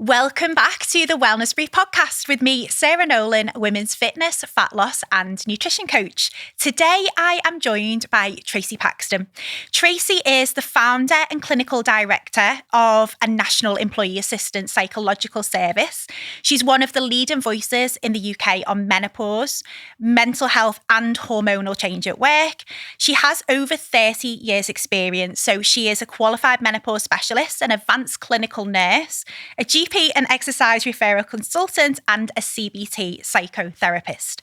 Welcome back to the Wellness Brief podcast with me, Sarah Nolan, women's fitness, fat loss and nutrition coach. Today, I am joined by Tracey Paxton. Tracey is the founder and clinical director of a National Employee Assistance Psychological Service. She's one of the leading voices in the UK on menopause, mental health and hormonal change at work. She has over 30 years experience, so she is a qualified menopause specialist, an advanced clinical nurse, a GP and exercise referral consultant, and a CBT psychotherapist.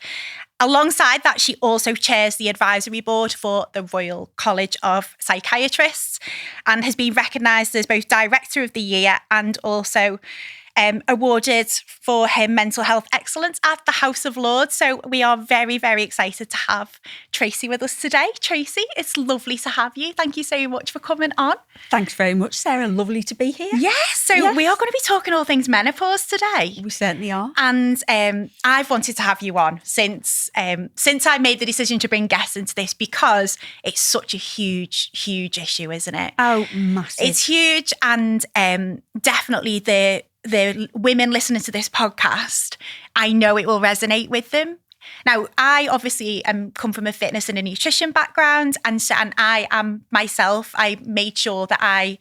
Alongside that, she also chairs the advisory board for the Royal College of Psychiatrists and has been recognised as both Director of the Year and also awarded for her mental health excellence at the House of Lords. So we are very, very excited to have Tracey with us today. Tracey, it's lovely to have you. Thank you so much for coming on. Thanks very much, Sarah. Lovely to be here. Yes, we are going to be talking all things menopause today. We certainly are. And I've wanted to have you on since I made the decision to bring guests into this because it's such a huge, huge issue, isn't it? Oh, massive. It's huge, and definitely the women listening to this podcast, I know it will resonate with them. Now, I obviously come from a fitness and a nutrition background, and I am myself. I made sure that I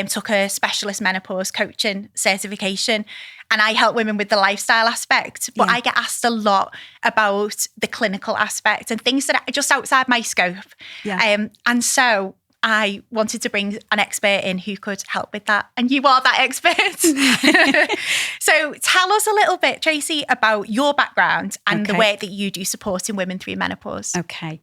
took a specialist menopause coaching certification, and I help women with the lifestyle aspect. But I get asked a lot about the clinical aspect and things that are just outside my scope. Yeah. And so I wanted to bring an expert in who could help with that. And you are that expert. So tell us a little bit, Tracey, about your background and the work that you do supporting women through menopause. Okay.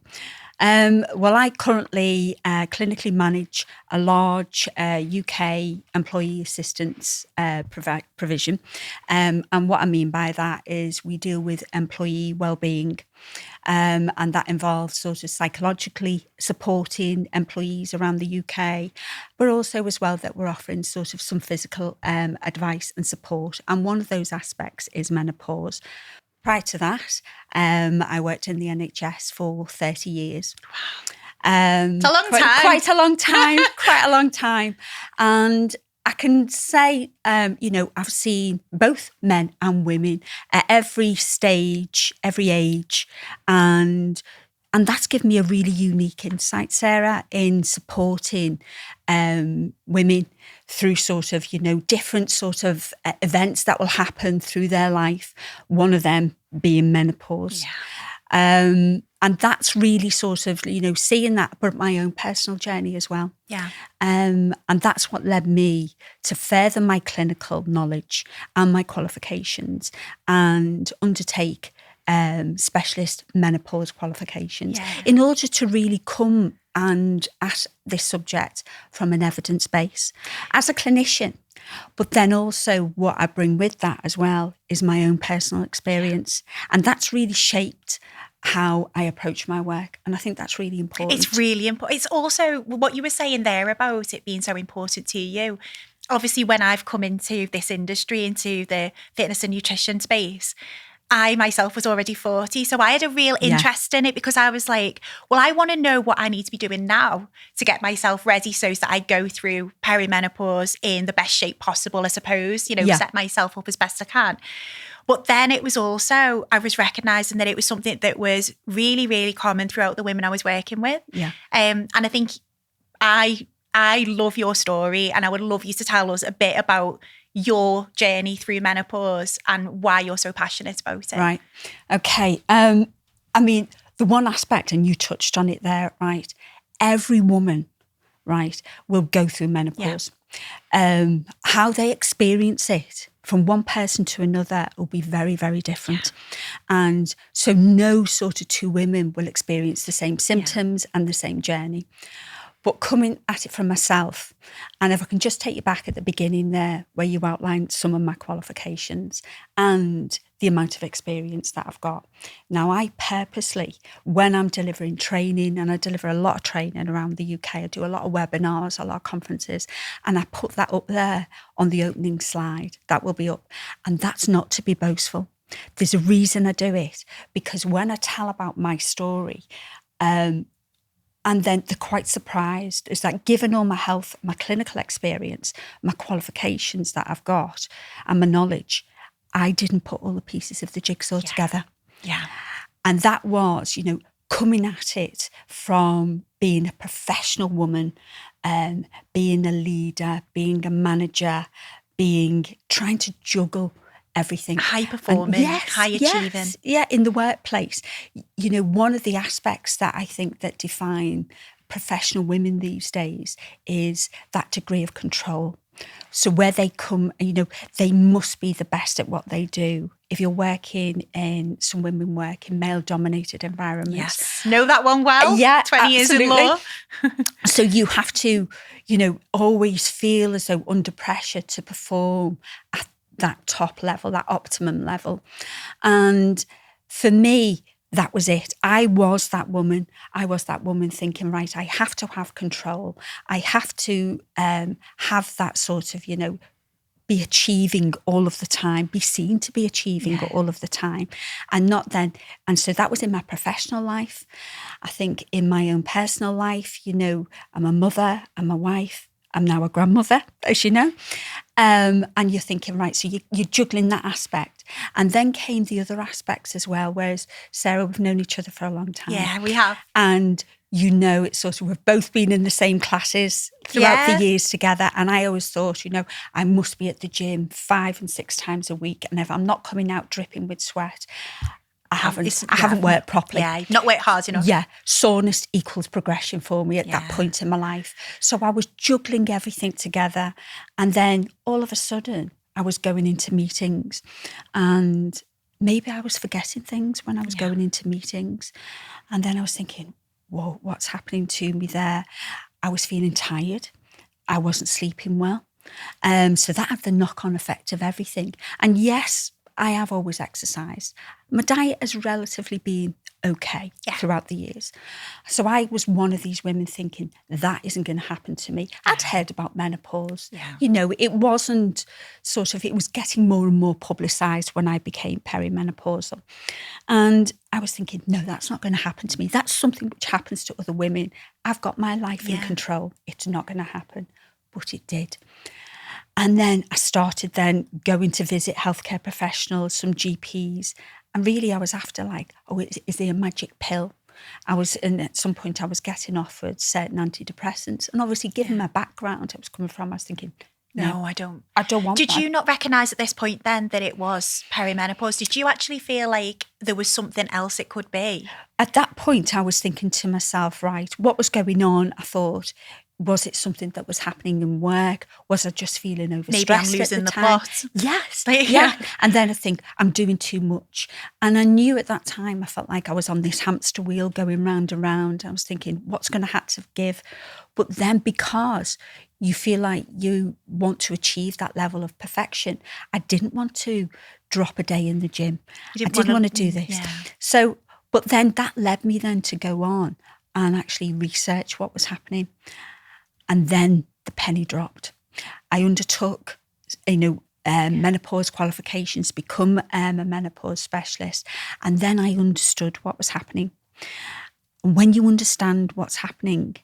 Well, I currently clinically manage a large UK employee assistance provision. And what I mean by that is we deal with employee wellbeing. And that involves sort of psychologically supporting employees around the UK, but also as well that we're offering sort of some physical advice and support. And one of those aspects is menopause. Prior to that, I worked in the NHS for 30 years. Wow. It's a long time. Quite a long time, quite a long time. And I can say, I've seen both men and women at every stage, every age, and that's given me a really unique insight, Sarah, in supporting women through sort of, different sort of events that will happen through their life, one of them being menopause. Yeah. And that's really sort of, seeing that, but my own personal journey as well. Yeah. And that's what led me to further my clinical knowledge and my qualifications and undertake specialist menopause qualifications in order to really come and at this subject from an evidence base as a clinician. But then also what I bring with that as well is my own personal experience. And that's really shaped how I approach my work. And I think that's really important. It's really important. It's also what you were saying there about it being so important to you. Obviously, when I've come into this industry, into the fitness and nutrition space, I myself was already 40. So I had a real interest in it because I was like, well, I want to know what I need to be doing now to get myself ready so that I go through perimenopause in the best shape possible, I suppose, set myself up as best I can. But then it was also, I was recognising that it was something that was really, really common throughout the women I was working with. Yeah. And I think I love your story, and I would love you to tell us a bit about your journey through menopause and why you're so passionate about it. Right. Okay. The one aspect, and you touched on it there, right? Every woman, right, will go through menopause. Yeah. How they experience it from one person to another will be very, very different. Yeah. And so no sort of two women will experience the same symptoms and the same journey. But coming at it from myself, and if I can just take you back at the beginning there, where you outlined some of my qualifications and the amount of experience that I've got. Now, I purposely, when I'm delivering training, and I deliver a lot of training around the UK, I do a lot of webinars, a lot of conferences, and I put that up there on the opening slide. That will be up. And that's not to be boastful. There's a reason I do it, because when I tell about my story, And then they're quite surprised is that given all my health, my clinical experience, my qualifications that I've got and my knowledge, I didn't put all the pieces of the jigsaw together. Yeah. And that was, coming at it from being a professional woman, being a leader, being a manager, trying to juggle everything. High performing, high achieving. Yeah, in the workplace. One of the aspects that I think that define professional women these days is that degree of control. So where they come, they must be the best at what they do. If you're working some women work in male-dominated environments. Yes, know that one well. 20 years in law. So you have to, always feel as though under pressure to perform at that top level, that optimum level. And for me, that was it. I was that woman thinking, right, I have to have control. I have to have that sort of, be achieving all of the time, be seen to be achieving all of the time, and not then. And so that was in my professional life. I think in my own personal life, I'm a mother, I'm a wife, I'm now a grandmother, as you know. And you're thinking, right, so you're juggling that aspect. And then came the other aspects as well, whereas Sarah, we've known each other for a long time. Yeah, we have. And it's sort of, we've both been in the same classes throughout the years together. And I always thought, I must be at the gym 5 and 6 times a week. And if I'm not coming out dripping with sweat, I haven't worked properly. Yeah, not worked hard enough. Yeah, soreness equals progression for me at that point in my life. So I was juggling everything together. And then all of a sudden, I was going into meetings and maybe I was forgetting things when I was going into meetings. And then I was thinking, whoa, what's happening to me there? I was feeling tired. I wasn't sleeping well. So that had the knock-on effect of everything. And yes, I have always exercised. My diet has relatively been okay throughout the years. So I was one of these women thinking, that isn't going to happen to me. I'd heard about menopause. Yeah. It wasn't it was getting more and more publicised when I became perimenopausal. And I was thinking, no, that's not going to happen to me. That's something which happens to other women. I've got my life in control. It's not going to happen. But it did. And then I started going to visit healthcare professionals, some GPs. And really I was after is there a magic pill? At some point I was getting offered certain antidepressants. And obviously given my background I was coming from, I was thinking, no, I don't want Did that. you not recognise at this point then that it was perimenopause? Did you actually feel like there was something else it could be? At that point I was thinking to myself, right, what was going on? I thought, was it something that was happening in work? Was I just feeling overstressed? Maybe I'm losing the plot. Yes. Yeah. And then I think I'm doing too much. And I knew at that time, I felt like I was on this hamster wheel going round and round. I was thinking, what's going to have to give? But then because you feel like you want to achieve that level of perfection, I didn't want to drop a day in the gym. I didn't want to do this. Yeah. So, but then that led me then to go on and actually research what was happening. And then the penny dropped. I undertook, menopause qualifications, become a menopause specialist. And then I understood what was happening. And when you understand what's happening,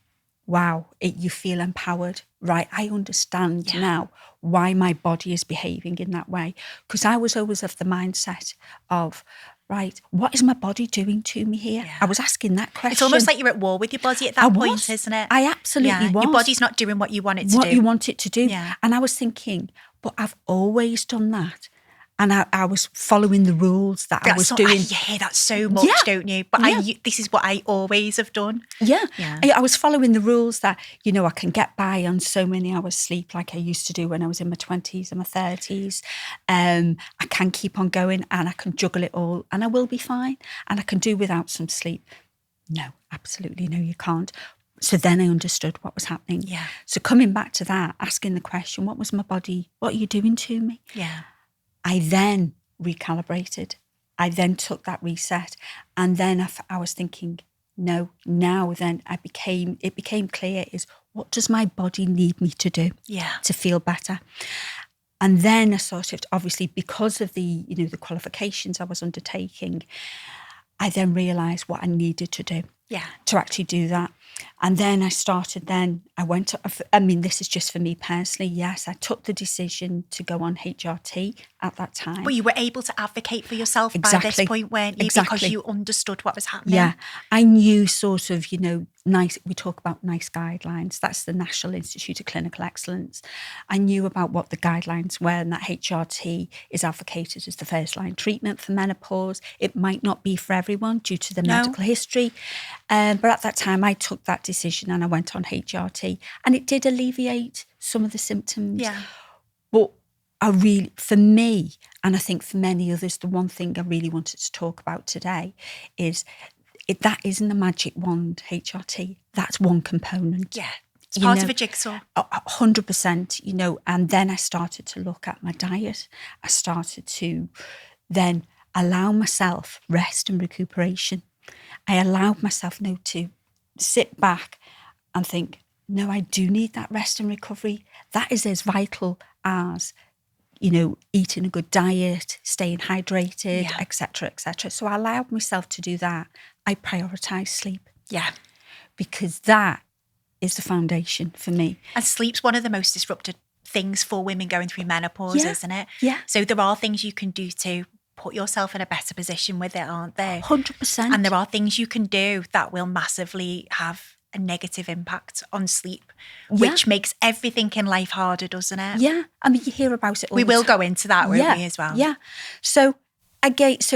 wow, you feel empowered, right? I understand now why my body is behaving in that way. Because I was always of the mindset of, right, what is my body doing to me here? Yeah. I was asking that question. It's almost like you're at war with your body at that point, isn't it? I absolutely was. Your body's not doing what you want it to do. What you want it to do. Yeah. And I was thinking, but I've always done that. And I was following the rules that I was doing. You hear that so much, don't you? But this is what I always have done. Yeah. I was following the rules that, I can get by on so many hours sleep like I used to do when I was in my 20s and my 30s. I can keep on going and I can juggle it all and I will be fine. And I can do without some sleep. No, absolutely no, you can't. So then I understood what was happening. Yeah. So coming back to that, asking the question, what was my body, what are you doing to me? Yeah. I then recalibrated. I then took that reset. And then I was thinking, no, now then it became clear is what does my body need me to do to feel better? And then I obviously because of the qualifications I was undertaking, I then realised what I needed to do to actually do that. And then this is just for me personally. Yes, I took the decision to go on HRT at that time. But you were able to advocate for yourself by this point, weren't you? Exactly. Because you understood what was happening. Yeah. I knew sort of, we talk about NICE guidelines. That's the National Institute of Clinical Excellence. I knew about what the guidelines were, and that HRT is advocated as the first line treatment for menopause. It might not be for everyone due to the medical history. But at that time, I took that decision and I went on HRT, and it did alleviate some of the symptoms. Yeah. But for me, and I think for many others, the one thing I really wanted to talk about today is that isn't a magic wand, HRT. That's one component. Yeah. It's part of a jigsaw. 100%, and then I started to look at my diet. I started to then allow myself rest and recuperation. I allowed myself to sit back and think, no, I do need that rest and recovery. That is as vital as, eating a good diet, staying hydrated, etc., etc. So I allowed myself to do that. I prioritise sleep. Yeah. Because that is the foundation for me. And sleep's one of the most disrupted things for women going through menopause, isn't it? Yeah. So there are things you can do to put yourself in a better position with it, aren't there? 100%. And there are things you can do that will massively have a negative impact on sleep, which makes everything in life harder, doesn't it? Yeah. I mean, you hear about it all We the will time. go into that, won't we, as well? Yeah. So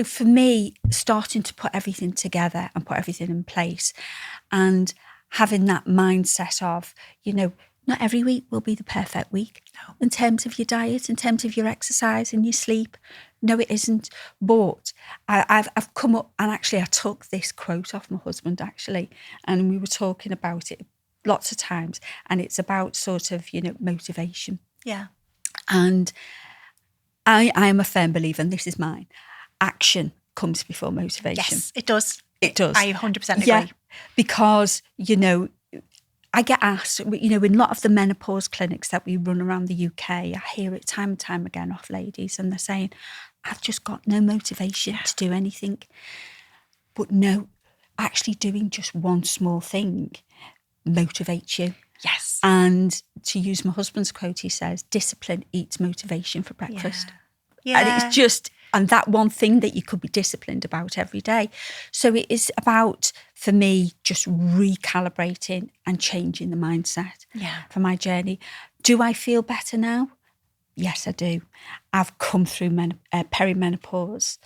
for me, starting to put everything together and put everything in place and having that mindset of, not every week will be the perfect week. No. In terms of your diet, in terms of your exercise and your sleep. No, it isn't. But I've come up, and actually I took this quote off my husband, actually, and we were talking about it lots of times, and it's about sort of, motivation. Yeah. And I am a firm believer, and this is mine, action comes before motivation. Yes, it does. It does. I 100% agree. Yeah, because, I get asked, in a lot of the menopause clinics that we run around the UK, I hear it time and time again off ladies, and they're saying, I've just got no motivation to do anything. But no, actually doing just one small thing motivates you. Yes. And to use my husband's quote, he says, discipline eats motivation for breakfast. Yeah. And it's just, and that one thing that you could be disciplined about every day. So it is about, for me, just recalibrating and changing the mindset for my journey. Do I feel better now? Yes, I do. I've come through perimenopause,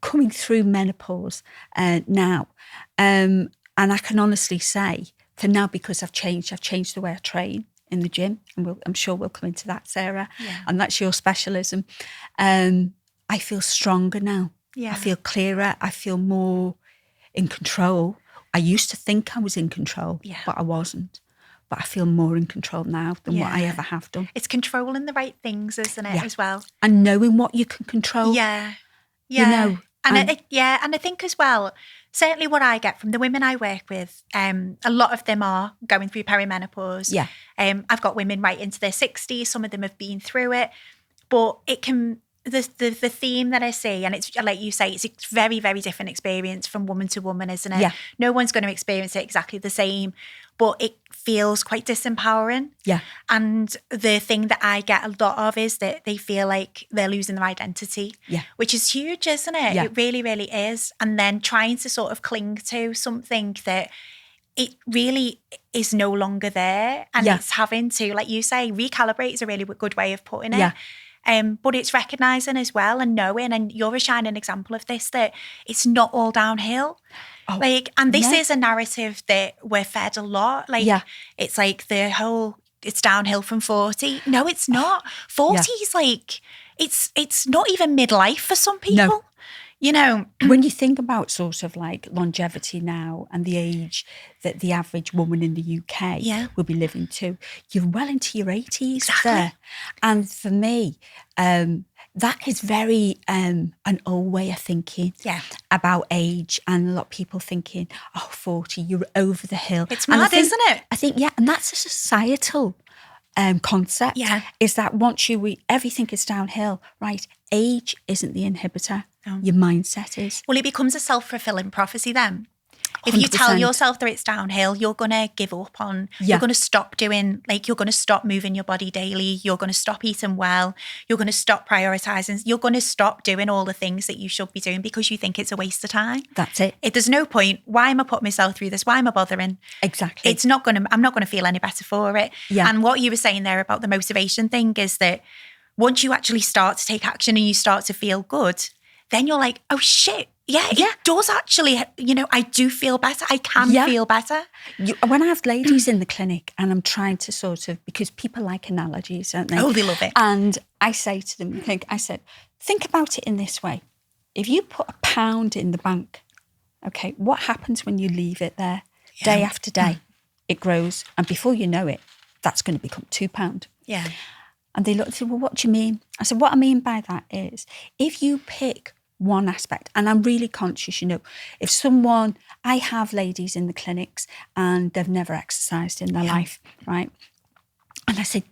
coming through menopause now. And I can honestly say, for now, because I've changed the way I train in the gym, and I'm sure we'll come into that, Sarah, and that's your specialism. I feel stronger now. Yeah. I feel clearer. I feel more in control. I used to think I was in control, but I wasn't. But I feel more in control now than what I ever have done. It's controlling the right things, isn't it, as well? And knowing what you can control. Yeah. And I think as well, certainly what I get from the women I work with, a lot of them are going through perimenopause. Yeah. I've got women right into their 60s. Some of them have been through it. But it can... The theme that I see, and it's like you say, it's a very, very different experience from woman to woman, isn't it? Yeah. No one's going to experience it exactly the same, but it feels quite disempowering. Yeah. And the thing that I get a lot of is that they feel like they're losing their identity, which is huge, isn't it? Yeah. It really, really is. And then trying to sort of cling to something that it really is no longer there. And it's having to, like you say, recalibrate is a really good way of putting it. Yeah. But it's recognising as well and knowing, and you're a shining example of this, that it's not all downhill. And this is a narrative that we're fed a lot. It's like the whole, it's downhill from 40. No, it's not. 40 is like, it's not even midlife for some people. No. When you think about sort of like longevity now and the age that the average woman in the UK will be living to, you're well into your 80s there. And for me, that is very an old way of thinking about age, and a lot of people thinking, 40, you're over the hill. It's mad, isn't it? I think, and that's a societal concept, is that once everything is downhill, right? Age isn't the inhibitor. Your mindset is. Well, it becomes a self-fulfilling prophecy then. If you tell 100%. yourself that it's downhill, you're going to give up on, Yeah. you're going to stop doing, like, you're going to stop moving your body daily. You're going to stop eating well. You're going to stop prioritizing. You're going to stop doing all the things that you should be doing because you think it's a waste of time. That's it. There's no point. Why am I putting myself through this? Why am I bothering? Exactly. I'm not going to feel any better for it. Yeah. And what you were saying there about the motivation thing is that once you actually start to take action and you start to feel good, then you're like, oh shit. Yeah, it does actually, I do feel better. I can feel better. When I have ladies in the clinic and I'm trying to sort of, because people like analogies, don't they? Oh, they love it. And I say to them, think about it in this way. If you put £1 in the bank, okay, what happens when you leave it there day after day? It grows. And before you know it, that's going to become £2. Yeah. And they look and say, well, what do you mean? I said, what I mean by that is if you pick one aspect, and I'm really conscious, if I have ladies in the clinics and they've never exercised in their life, right? And I say,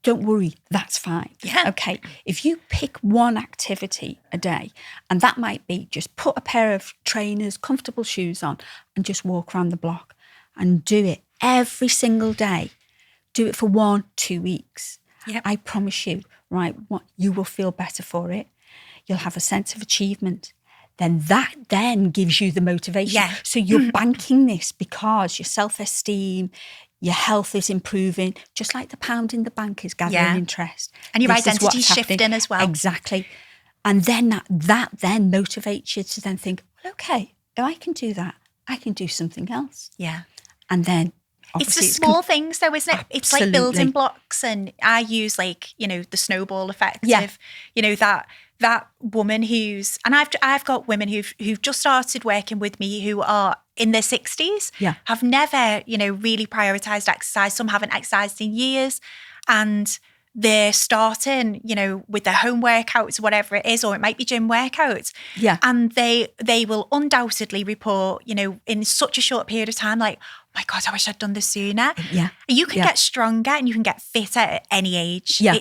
don't worry, that's fine. Yeah. Okay, if you pick one activity a day, and that might be just put a pair of trainers, comfortable shoes on and just walk around the block and do it every single day. Do it for 1-2 weeks. Yep. I promise you, right, you will feel better for it. You'll have a sense of achievement. Then that gives you the motivation. Yeah. So you're banking this because your self-esteem, your health is improving, just like the £1 in the bank is gathering interest. And your This is identity what's shifting happening. as well. Exactly. And then that then motivates you to then think, okay, if I can do that, I can do something else. Yeah. And then it's the small things though, isn't it? It's like building blocks. And I use the snowball effect of, that woman who's, and I've got women who've just started working with me who are in their 60s, have never, really prioritized exercise. Some haven't exercised in years, and they're starting, with their home workouts, whatever it is, or it might be gym workouts. Yeah. And they will undoubtedly report, in such a short period of time, like, oh my God, I wish I'd done this sooner. Yeah. You can get stronger and you can get fitter at any age. Yeah.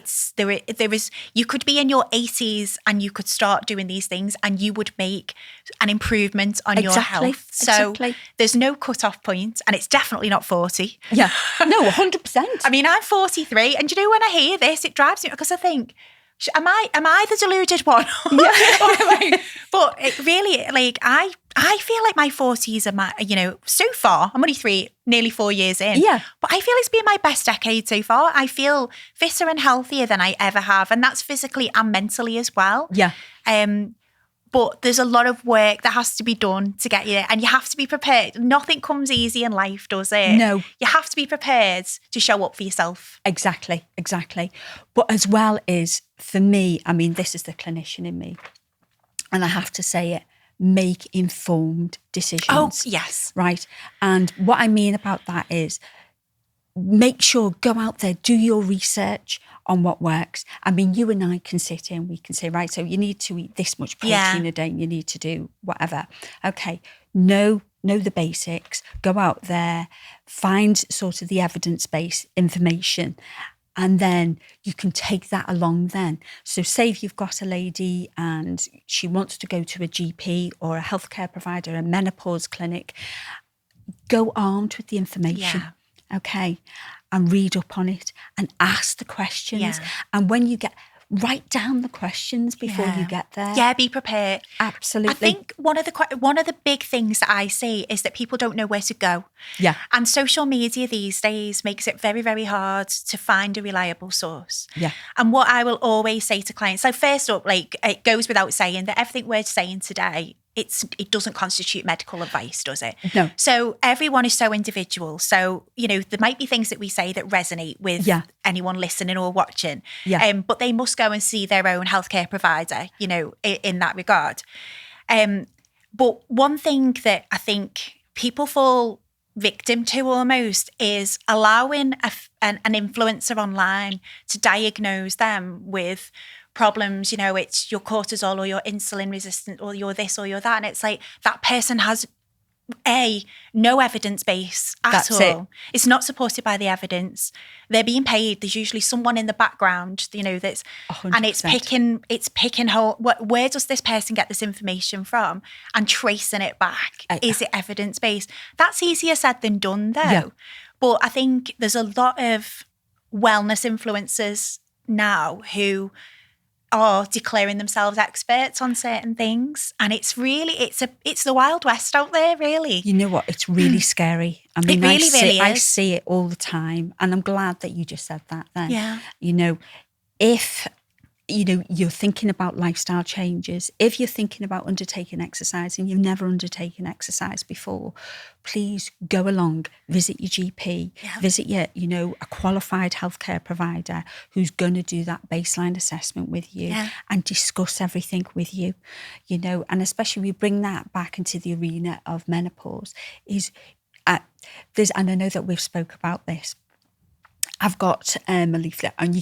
You could be in your 80s and you could start doing these things and you would make an improvement on your health. So there's no cut-off point, and it's definitely not 40. Yeah. No, 100%. I mean, I'm 43, and when I hear this, it drives me, because I think, am I the deluded one? Yeah. But it really, I feel like my 40s are so far, I'm only nearly 4 years in. Yeah. But I feel it's been my best decade so far. I feel fitter and healthier than I ever have. And that's physically and mentally as well. Yeah. But there's a lot of work that has to be done to get you there. And you have to be prepared. Nothing comes easy in life, does it? No. You have to be prepared to show up for yourself. Exactly. But as well as, for me, I mean, this is the clinician in me, and I have to say it, make informed decisions. Oh, yes. Right. And what I mean about that is make sure, go out there, do your research on what works. I mean, you and I can sit here and we can say, right, so you need to eat this much protein a day and you need to do whatever. Okay, know the basics, go out there, find sort of the evidence-based information, and then you can take that along then. So say if you've got a lady and she wants to go to a GP or a healthcare provider, a menopause clinic, go armed with the information. Yeah. Okay, and read up on it and ask the questions. Yeah. And when you write down the questions before you get there. Yeah, be prepared. Absolutely. I think one of the big things that I see is that people don't know where to go. Yeah. And social media these days makes it very, very hard to find a reliable source. Yeah. And what I will always say to clients, so first up, it goes without saying that everything we're saying today, it doesn't constitute medical advice, does it? No. So everyone is so individual. So, there might be things that we say that resonate with anyone listening or watching. Yeah. But they must go and see their own healthcare provider, in that regard. But one thing that I think people fall victim to almost is allowing an influencer online to diagnose them with problems, it's your cortisol or your insulin resistant or you're this or you're that. And it's like that person has no evidence base at That's all. it. It's not supported by the evidence. They're being paid. There's usually someone in the background, that's 100%. and it's picking where does this person get this information from and tracing it back. Is it evidence based? That's easier said than done though. Yeah. But I think there's a lot of wellness influencers now who are declaring themselves experts on certain things, and it's the Wild West out there, really. You know what? It's really scary. I mean, it really I is. see it all the time, and I'm glad that you just said that then. Yeah. If you're thinking about lifestyle changes, if you're thinking about undertaking exercise and you've never undertaken exercise before, please go along, visit your GP, visit your, a qualified healthcare provider who's going to do that baseline assessment with you and discuss everything with you, and especially we bring that back into the arena of menopause and I know that we've spoke about this. I've got a leaflet, and you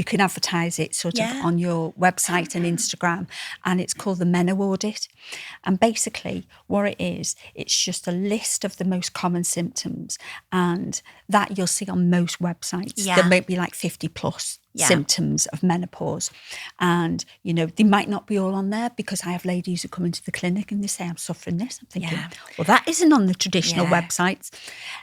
can advertise it sort of on your website and Instagram, and it's called the Meno Audit. And basically what it is, it's just a list of the most common symptoms, and that you'll see on most websites. There might be like 50 plus symptoms of menopause. And, they might not be all on there, because I have ladies who come into the clinic and they say, I'm suffering this. I'm thinking, well, that isn't on the traditional websites.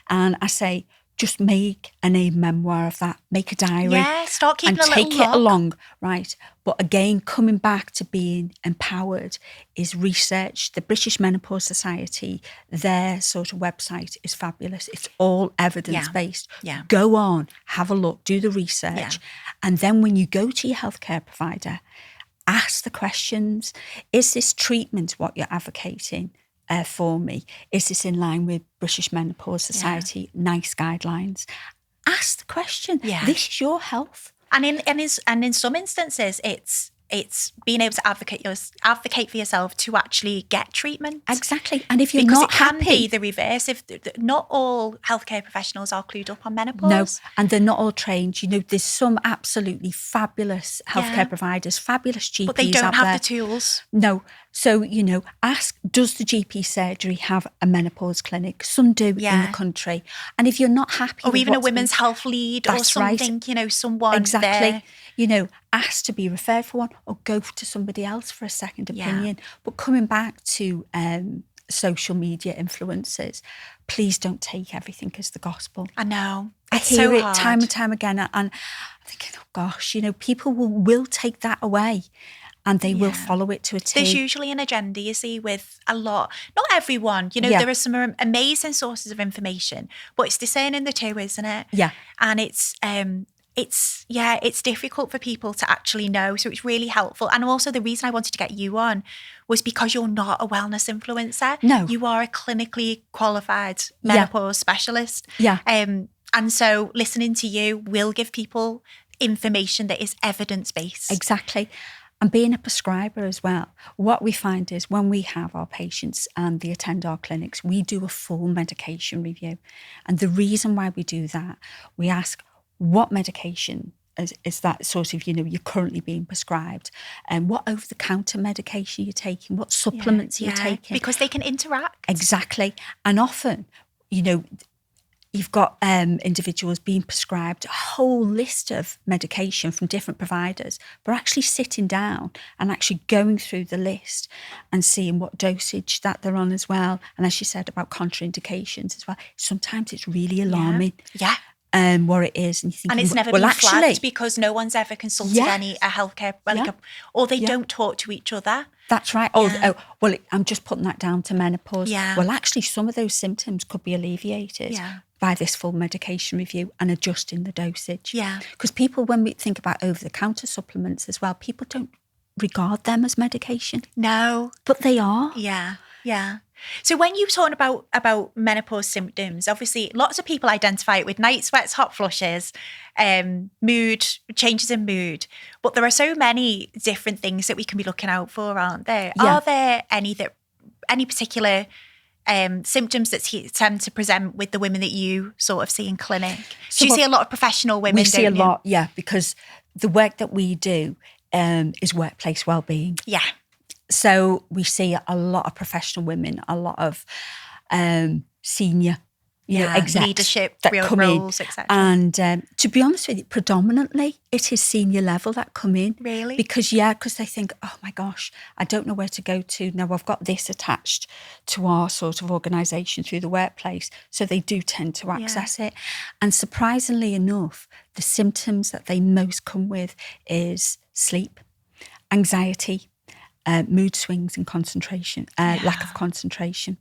And I say, just make a name memoir of that. Make a diary. Yeah, start keeping and a little take log. it along, right? But again, coming back to being empowered is research. The British Menopause Society, their sort of website is fabulous. It's all evidence-based. Yeah. Go on, have a look, do the research. Yeah. And then when you go to your healthcare provider, ask the questions. Is this treatment what you're advocating for me? Is this in line with British Menopause Society NICE guidelines? Ask the question. This is your health. And in some instances, it's being able to advocate for yourself to actually get treatment. Exactly. And if you're because not it can happy, be the reverse. If not all healthcare professionals are clued up on menopause. No, and they're not all trained. There's some absolutely fabulous healthcare providers, fabulous GPs, but they don't out have there. the tools. No. So, ask, does the GP surgery have a menopause clinic? Some do in the country. And if you're not happy or with even a women's health lead or something, someone exactly. there. Ask to be referred for one, or go to somebody else for a second opinion. But coming back to social media influencers, please don't take everything as the gospel. I know. I hear it time and time again, and I'm thinking, oh gosh, people will take that away. And they will follow it to a T. There's usually an agenda, you see, with a lot. Not everyone. There are some amazing sources of information, but it's discerning the two, isn't it? Yeah. And it's difficult for people to actually know. So it's really helpful. And also the reason I wanted to get you on was because you're not a wellness influencer. No. You are a clinically qualified menopause specialist. Yeah. And so listening to you will give people information that is evidence-based. Exactly. And being a prescriber as well, what we find is when we have our patients and they attend our clinics, we do a full medication review. And the reason why we do that, we ask what medication is that sort of, you're currently being prescribed, and what over-the-counter medication you're taking, what supplements you're taking. Because they can interact. Exactly. And often, you've got individuals being prescribed a whole list of medication from different providers, but actually sitting down and actually going through the list and seeing what dosage that they're on as well. And as you said about contraindications as well, sometimes it's really alarming. Yeah. What it is, and you think, and it's never been flagged because no one's ever consulted a healthcare, or they don't talk to each other. That's right. I'm just putting that down to menopause. Yeah. Well, actually, some of those symptoms could be alleviated by this full medication review and adjusting the dosage. Yeah. Because people, when we think about over-the-counter supplements as well, people don't regard them as medication. No. But they are. Yeah. Yeah. So when you're talking about menopause symptoms, obviously lots of people identify it with night sweats, hot flushes, mood, changes in mood. But there are so many different things that we can be looking out for, aren't there? Yeah. Are there any particular symptoms that tend to present with the women that you sort of see in clinic? So you see a lot of professional women, we see a lot, because the work that we do is workplace wellbeing. Yeah. So we see a lot of professional women, a lot of senior execs leadership, that real come roles, in. etc. And to be honest with you, predominantly it is senior level that come in. Really? Because they think, oh my gosh, I don't know where to go to. Now I've got this attached to our sort of organisation through the workplace. So they do tend to access it. And surprisingly enough, the symptoms that they most come with is sleep, anxiety, mood swings and concentration, lack of concentration.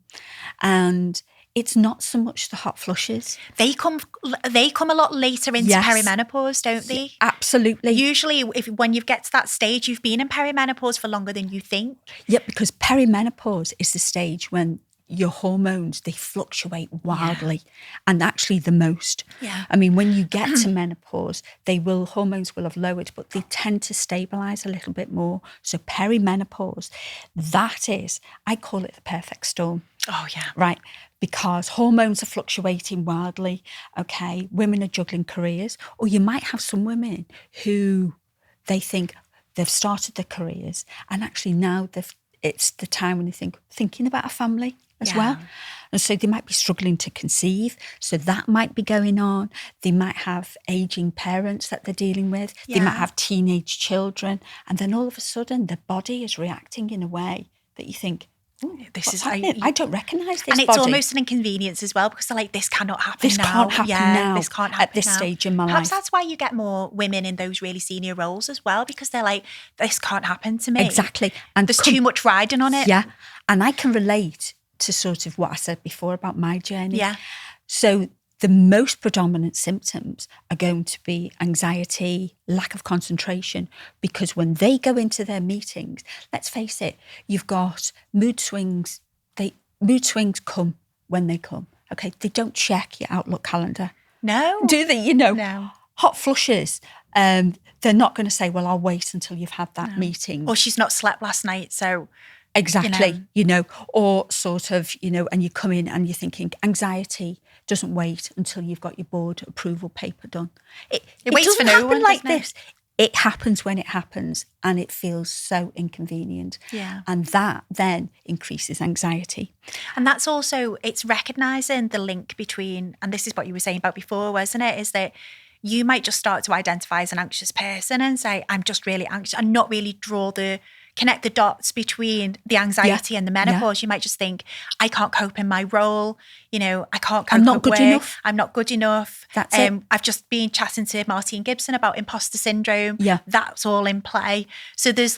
And it's not so much the hot flushes. They come a lot later into perimenopause, don't they? Yeah, absolutely. Usually when you get to that stage, you've been in perimenopause for longer than you think. Yeah, because perimenopause is the stage when your hormones, they fluctuate wildly and actually the most. Yeah. I mean, when you get to menopause, hormones will have lowered, but they tend to stabilise a little bit more. So perimenopause, I call it the perfect storm. Oh, yeah. Right. Because hormones are fluctuating wildly. Okay. Women are juggling careers. Or you might have some women who they think they've started their careers and actually now it's the time when they thinking about a family as well. And so they might be struggling to conceive. So that might be going on. They might have aging parents that they're dealing with. They might have teenage children. And then all of a sudden their body is reacting in a way that you think, I don't recognise this and it's body. almost an inconvenience as well because they're like, this cannot happen this now. Can't happen now. This can't happen at this now. stage in my Perhaps life. that's why you get more women in those really senior roles as well, because they're like, this can't happen to me. Exactly. And there's too much riding on it. Yeah. And I can relate to sort of what I said before about my journey. Yeah. So the most predominant symptoms are going to be anxiety, lack of concentration, because when they go into their meetings, let's face it, you've got mood swings. Mood swings come when they come. Okay, they don't check your Outlook calendar. No. Do they? No. Hot flushes. They're not going to say, well, I'll wait until you've had that meeting. Or she's not slept last night, so... Exactly, or sort of, and you come in and you're thinking anxiety doesn't wait until you've got your board approval paper done. It waits doesn't for no happen one, like doesn't this. It happens when it happens and it feels so inconvenient. Yeah. And that then increases anxiety. And that's also, it's recognising the link between, and this is what you were saying about before, wasn't it, is that you might just start to identify as an anxious person and say, I'm just really anxious, and not really connect the dots between the anxiety and the menopause. You might just think, I can't cope in my role. I can't cope I'm not at good work. enough. I'm not good enough. That's it. I've just been chatting to Martine Gibson about imposter syndrome. Yeah. That's all in play. So there's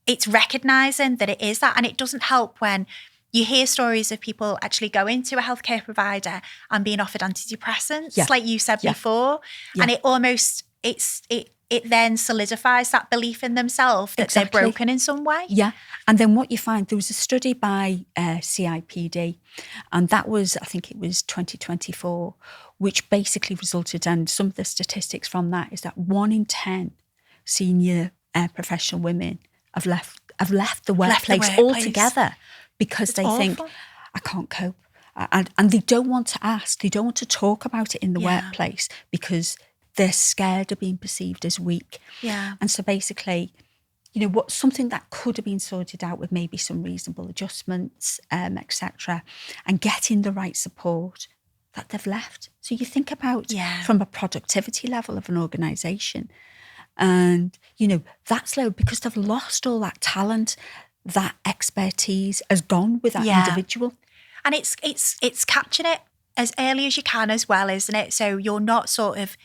it's recognising that it is that. And it doesn't help when you hear stories of people actually going to a healthcare provider and being offered antidepressants, like you said before. Yeah. And it almost, it then solidifies that belief in themselves that they're broken in some way. Yeah. And then what you find, there was a study by CIPD, and that was, I think it was 2024, which basically resulted, and some of the statistics from that is that 1 in 10 senior professional women have left the workplace altogether because they think, I can't cope. And they don't want to ask, they don't want to talk about it in the workplace because they're scared of being perceived as weak. Yeah. And so basically, something that could have been sorted out with maybe some reasonable adjustments, etc., and getting the right support that they've left. So you think about from a productivity level of an organisation, and, that's low because they've lost all that talent, that expertise has gone with that individual. And it's catching it as early as you can as well, isn't it? So you're not sort of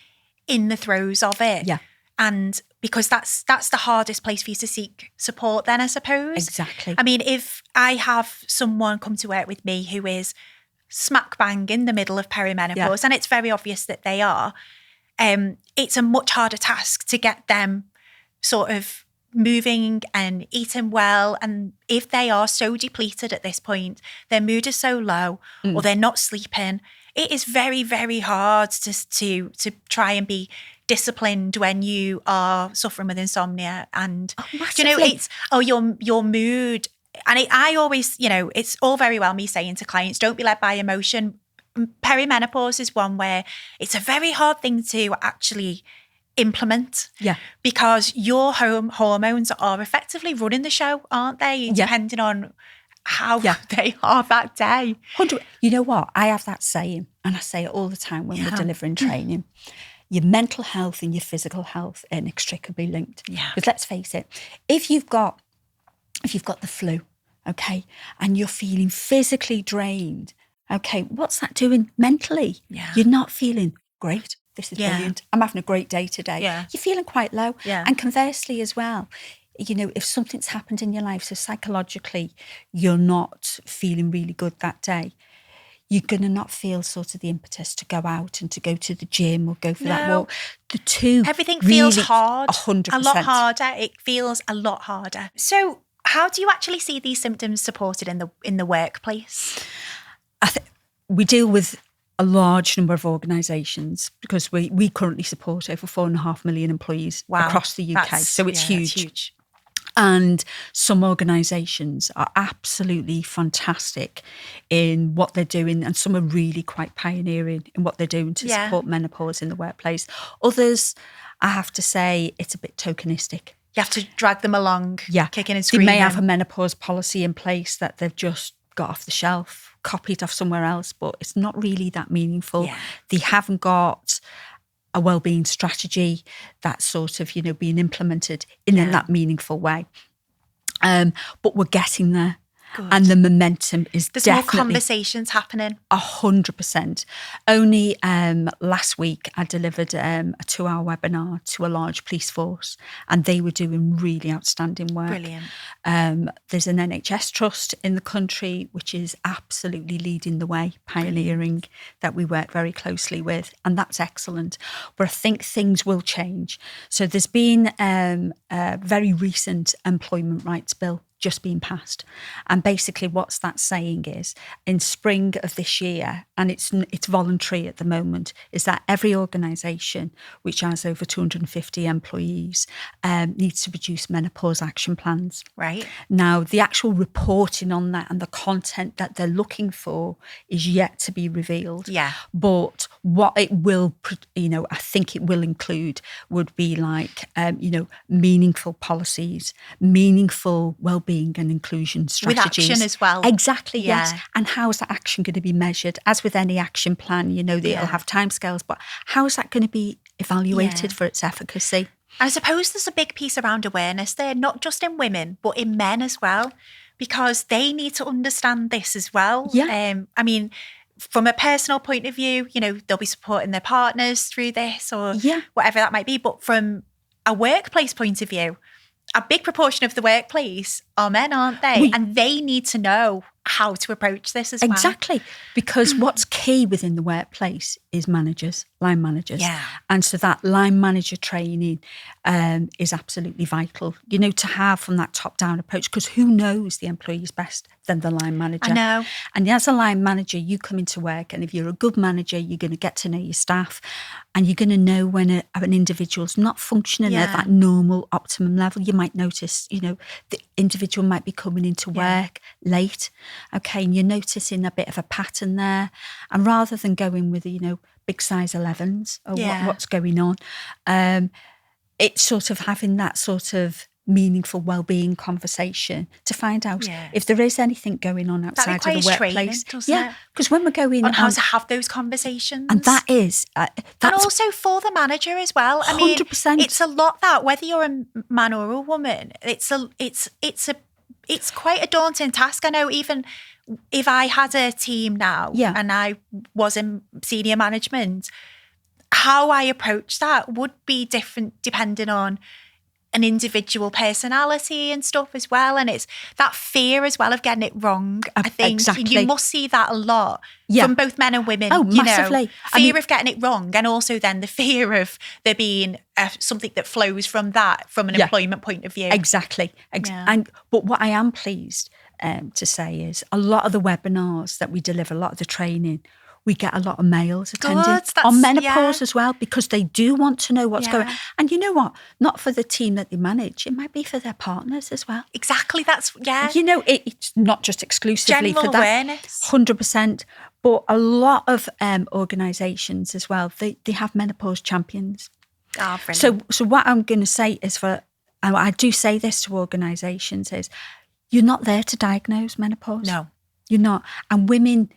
in the throes of it. Yeah. And because that's the hardest place for you to seek support then, I suppose. Exactly. I mean, if I have someone come to work with me who is smack bang in the middle of perimenopause, and it's very obvious that they are, it's a much harder task to get them sort of moving and eating well. And if they are so depleted at this point, their mood is so low or they're not sleeping, it is very, very hard to try and be disciplined when you are suffering with insomnia. And it's your mood. And I always, it's all very well me saying to clients, don't be led by emotion. Perimenopause is one where it's a very hard thing to actually implement. Yeah. Because your hormones are effectively running the show, aren't they? Depending on how they are that day. You know what? I have that saying, and I say it all the time when we're delivering training. Your mental health and your physical health are inextricably linked. Yeah. Because let's face it, if you've got the flu, okay, and you're feeling physically drained, okay, what's that doing mentally? Yeah. You're not feeling great. This is brilliant. I'm having a great day today. Yeah. You're feeling quite low. Yeah. And conversely as well, you know, if something's happened in your life, so psychologically you're not feeling really good that day, you're going to not feel sort of the impetus to go out and to go to the gym or go for that walk. Everything feels hard. 100%. A lot harder. It feels a lot harder. So how do you actually see these symptoms supported in the workplace? We deal with a large number of organisations because we currently support over 4.5 million employees across the UK. So it's huge. That's huge. And some organisations are absolutely fantastic in what they're doing, and some are really quite pioneering in what they're doing to support menopause in the workplace. Others, I have to say, it's a bit tokenistic. You have to drag them along, kicking and They screaming. may have a menopause policy in place that they've just got off the shelf, copied off somewhere else, but it's not really that meaningful. Yeah. They haven't got a wellbeing strategy that's sort of, being implemented in that meaningful way. But we're getting there. Good. And the momentum is There's definitely... more conversations happening. 100%. Only last week I delivered a 2-hour webinar to a large police force, and they were doing really outstanding work. Brilliant. There's an NHS trust in the country which is absolutely leading the way, pioneering, that we work very closely with, and that's excellent. But I think things will change. So there's been a very recent employment rights bill just been passed. And basically what's that saying is, in spring of this year, and it's voluntary at the moment, is that every organisation which has over 250 employees needs to produce menopause action plans. Right. Now, the actual reporting on that and the content that they're looking for is yet to be revealed. Yeah. But what it will, I think it will include would be like, meaningful policies, meaningful wellbeing and inclusion strategies. With action as well. Exactly, yes. And how is that action going to be measured? As with any action plan, it'll have timescales, but how is that going to be evaluated for its efficacy? I suppose there's a big piece around awareness there, not just in women, but in men as well, because they need to understand this as well. Yeah. From a personal point of view, they'll be supporting their partners through this or whatever that might be. But from a workplace point of view, a big proportion of the workplace are men, aren't they? And they need to know how to approach this as well. Exactly. Because what's key within the workplace is managers, line managers. Yeah. And so that line manager training is absolutely vital, to have from that top-down approach, because who knows the employees best than the line manager? I know. And as a line manager, you come into work, and if you're a good manager, you're going to get to know your staff, and you're going to know when an individual's not functioning at that normal optimum level. You might notice, the individual might be coming into work late, okay, and you're noticing a bit of a pattern there. And rather than going with, big size 11s or what's going on, it's sort of having that sort of meaningful wellbeing conversation to find out if there is anything going on outside of the workplace. Because when we're going on how to have those conversations, and that is and also for the manager as well. 100%. It's a lot that whether you're a man or a woman, it's quite a daunting task. I know even if I had a team now and I was in senior management, how I approach that would be different depending on an individual personality and stuff as well. And it's that fear as well of getting it wrong. I think you must see that a lot from both men and women. Oh, massively. Fear of getting it wrong, and also then the fear of there being something that flows from that from an employment point of view. Exactly. But what I am pleased to say is a lot of the webinars that we deliver, a lot of the training, we get a lot of males attending on menopause as well, because they do want to know what's going on. And you know what? Not for the team that they manage. It might be for their partners as well. Exactly. That's, it's not just exclusively general for that. Awareness. 100%. But a lot of organisations as well, they have menopause champions. Oh, brilliant. So what I'm going to say is I do say this to organisations is, you're not there to diagnose menopause. No. You're not. And women,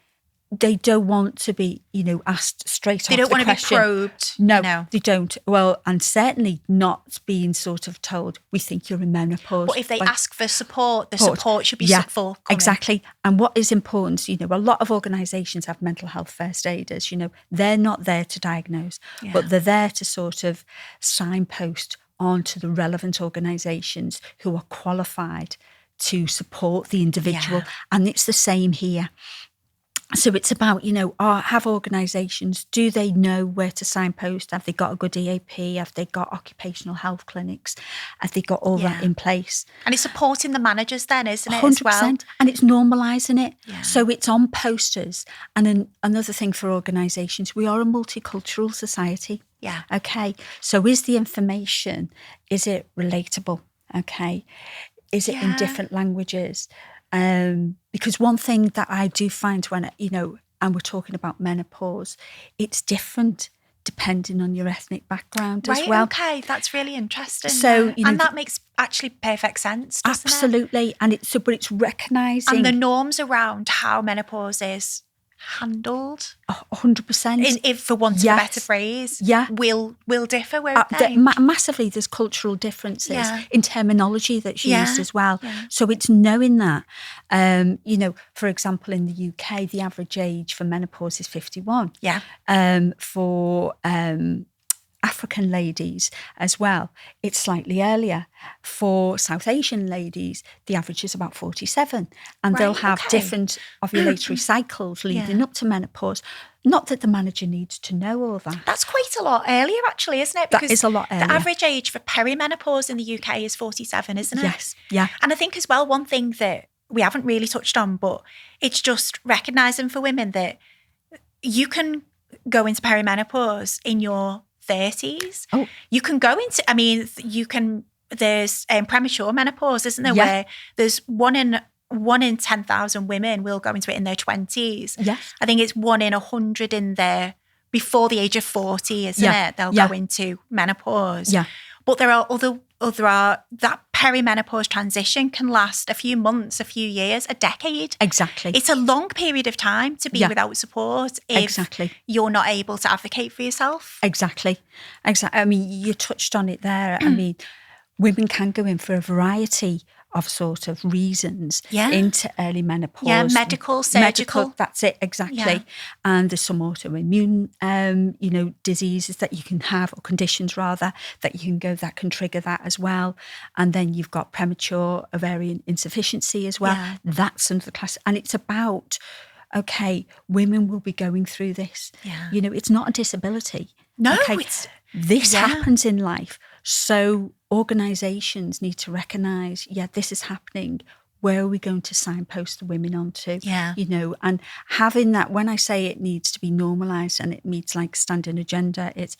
they don't want to be, asked straight off the question. They don't want to be probed. No, they don't. Well, and certainly not being sort of told, we think you're in menopause. But if they ask for support, the support should be forthcoming. Exactly. And what is important, a lot of organisations have mental health first aiders, they're not there to diagnose, but they're there to sort of signpost onto the relevant organisations who are qualified to support the individual. Yeah. And it's the same here. So it's about, have organisations, do they know where to signpost? Have they got a good EAP? Have they got occupational health clinics? Have they got all that in place? And it's supporting the managers then, isn't it, 100%, as well? And it's normalising it. Yeah. So it's on posters. And another thing for organisations, we are a multicultural society. Yeah. Okay. So is the information, is it relatable? Okay. Is it in different languages? Because one thing that I do find when, and we're talking about menopause, it's different depending on your ethnic background as well. Okay, that's really interesting. So, and that makes actually perfect sense, doesn't it? Absolutely. And but it's recognising. And the norms around how menopause is handled 100%. If for want of a better phrase, will differ, won't they? Massively. There's cultural differences in terminology that's used as well. Yeah. So it's knowing that, for example, in the UK, the average age for menopause is 51. Yeah. For African ladies as well, it's slightly earlier. For South Asian ladies, the average is about 47, and they'll have different ovulatory cycles leading up to menopause. Not that the manager needs to know all that. That's quite a lot earlier, actually, isn't it? Because that is a lot earlier. The average age for perimenopause in the UK is 47, isn't it? Yes, yeah. And I think as well, one thing that we haven't really touched on, but it's just recognising for women that you can go into perimenopause in your 30s. Oh. You can go into, there's premature menopause, isn't there? Yeah. Where there's one in 10,000 women will go into it in their 20s. Yes. I think it's 1 in 100 before the age of 40, isn't it? They'll go into menopause. Yeah. But there are that perimenopause transition can last a few months, a few years, a decade. Exactly. It's a long period of time to be without support if you're not able to advocate for yourself. Exactly. I mean, you touched on it there. I mean, women can go in for a variety of sort of reasons into early menopause. Yeah, medical, surgical. That's it, exactly. Yeah. And there's some autoimmune, diseases that you can have, or conditions rather, that you can go that can trigger that as well. And then you've got premature ovarian insufficiency as well. Yeah. That's under the class. And it's about, women will be going through this. Yeah. It's not a disability. No, this happens in life. So organisations need to recognise, this is happening. Where are we going to signpost the women onto? Yeah. And having that, when I say it needs to be normalised and it meets like standing agenda, it's,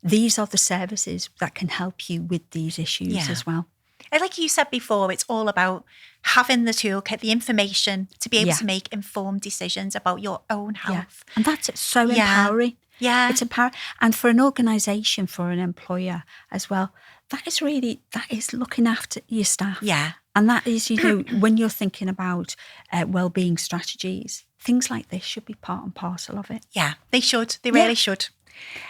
these are the services that can help you with these issues as well. And like you said before, it's all about having the toolkit, the information to be able to make informed decisions about your own health. And that's so empowering. Yeah. It's empowering. And for an organisation, for an employer as well, that is looking after your staff. Yeah. And that is, when you're thinking about wellbeing strategies, things like this should be part and parcel of it. Yeah, they should. They really should.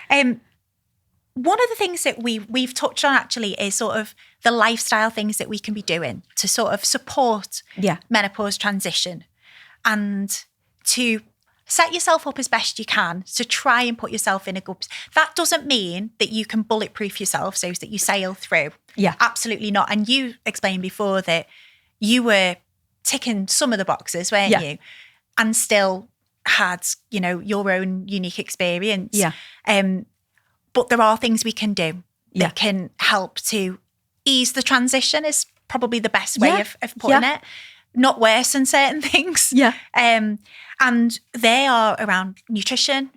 One of the things that we've touched on actually is sort of the lifestyle things that we can be doing to sort of support menopause transition and to set yourself up as best you can to try and put yourself in a good position. That doesn't mean that you can bulletproof yourself so that you sail through. Yeah. Absolutely not. And you explained before that you were ticking some of the boxes, weren't you? And still had, your own unique experience. Yeah. But there are things we can do that can help to ease the transition is probably the best way of putting it. Not worsen certain things. Yeah. And they are around nutrition,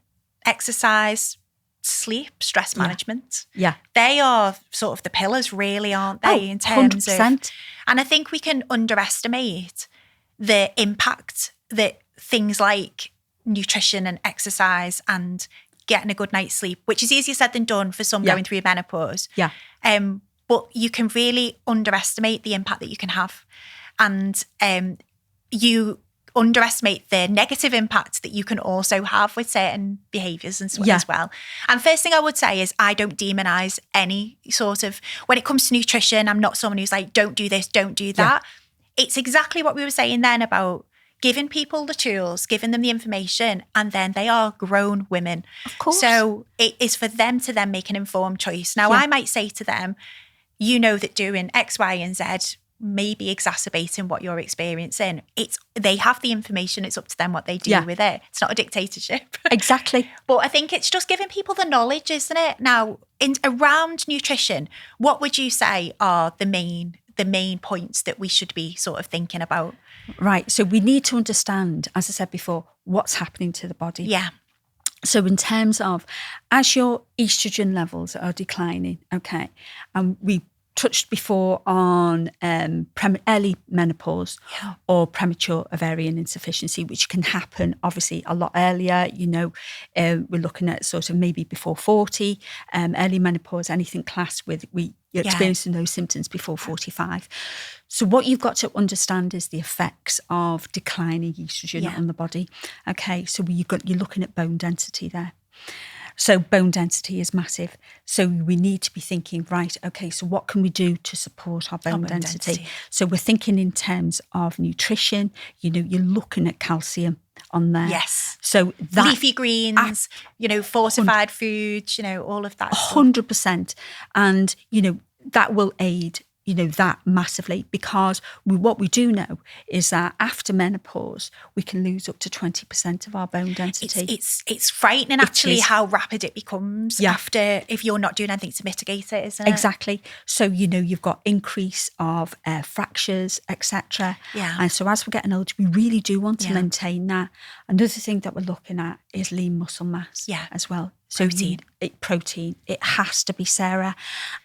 exercise, sleep, stress management. Yeah. They are sort of the pillars, really, aren't they? In terms 100%. of, and I think we can underestimate the impact that things like nutrition and exercise and getting a good night's sleep, which is easier said than done for some going through menopause. Yeah. But you can really underestimate the impact that you can have. And you underestimate the negative impact that you can also have with certain behaviours and as well. And first thing I would say is I don't demonise any sort of, when it comes to nutrition, I'm not someone who's like, don't do this, don't do that. It's exactly what we were saying then about giving people the tools, giving them the information, and then they are grown women. Of course. So it is for them to then make an informed choice. Now, I might say to them, you know that doing X, Y, and Z may be exacerbating what you're experiencing. They have the information. It's up to them what they do with it. It's not a dictatorship. Exactly. But I think it's just giving people the knowledge, isn't it? Now, around nutrition, what would you say are the main points that we should be sort of thinking about? Right. So we need to understand, as I said before, what's happening to the body. Yeah. So in terms of, as your estrogen levels are declining, okay, and we touched before on early menopause or premature ovarian insufficiency, which can happen obviously a lot earlier. We're looking at sort of maybe before 40, early menopause, anything classed with you're experiencing those symptoms before 45. So what you've got to understand is the effects of declining estrogen on the body. Okay, so you're looking at bone density there. So bone density is massive. So we need to be thinking, right, okay, so what can we do to support our bone density? So we're thinking in terms of nutrition. You're looking at calcium on there. Yes. So that leafy greens, fortified foods, all of that. 100%. And, that will aid that massively, because what we do know is that after menopause, we can lose up to 20% of our bone density. It's frightening actually how rapid it becomes after, if you're not doing anything to mitigate it, isn't it? Exactly. So, you've got increase of fractures, etc. Yeah. And so as we're getting older, we really do want to maintain that. Another thing that we're looking at is lean muscle mass as well. So protein, it has to be, Sarah.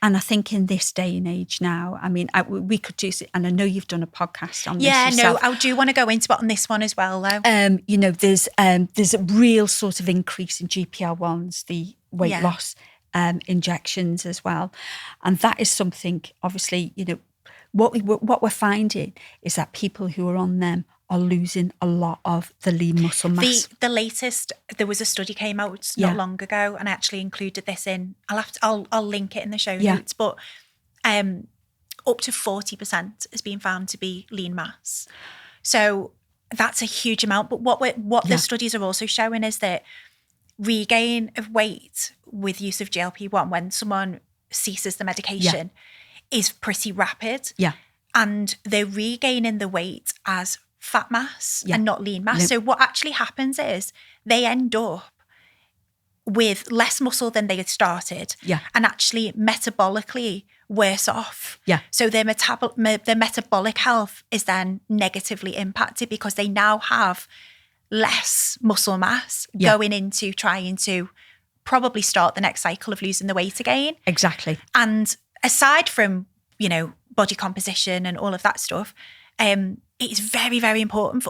And I think in this day and age now, I mean, we could do, and I know you've done a podcast on this yourself. I do want to go into it on this one as well, though. There's a real sort of increase in GLP-1s, the weight loss injections as well. And that is something, obviously, what we're finding is that people who are on them are losing a lot of the lean muscle mass. The latest, there was a study came out not long ago, and I actually included this in. I'll link it in the show notes. But up to 40% has been found to be lean mass. So that's a huge amount. But what the studies are also showing is that regain of weight with use of GLP-1 when someone ceases the medication is pretty rapid. Yeah, and they're regaining the weight as fat mass and not lean mass. So what actually happens is they end up with less muscle than they had started and actually metabolically worse off. Yeah. So their metabolic health is then negatively impacted because they now have less muscle mass going into trying to probably start the next cycle of losing the weight again. Exactly. And aside from, body composition and all of that stuff, it's very, very important for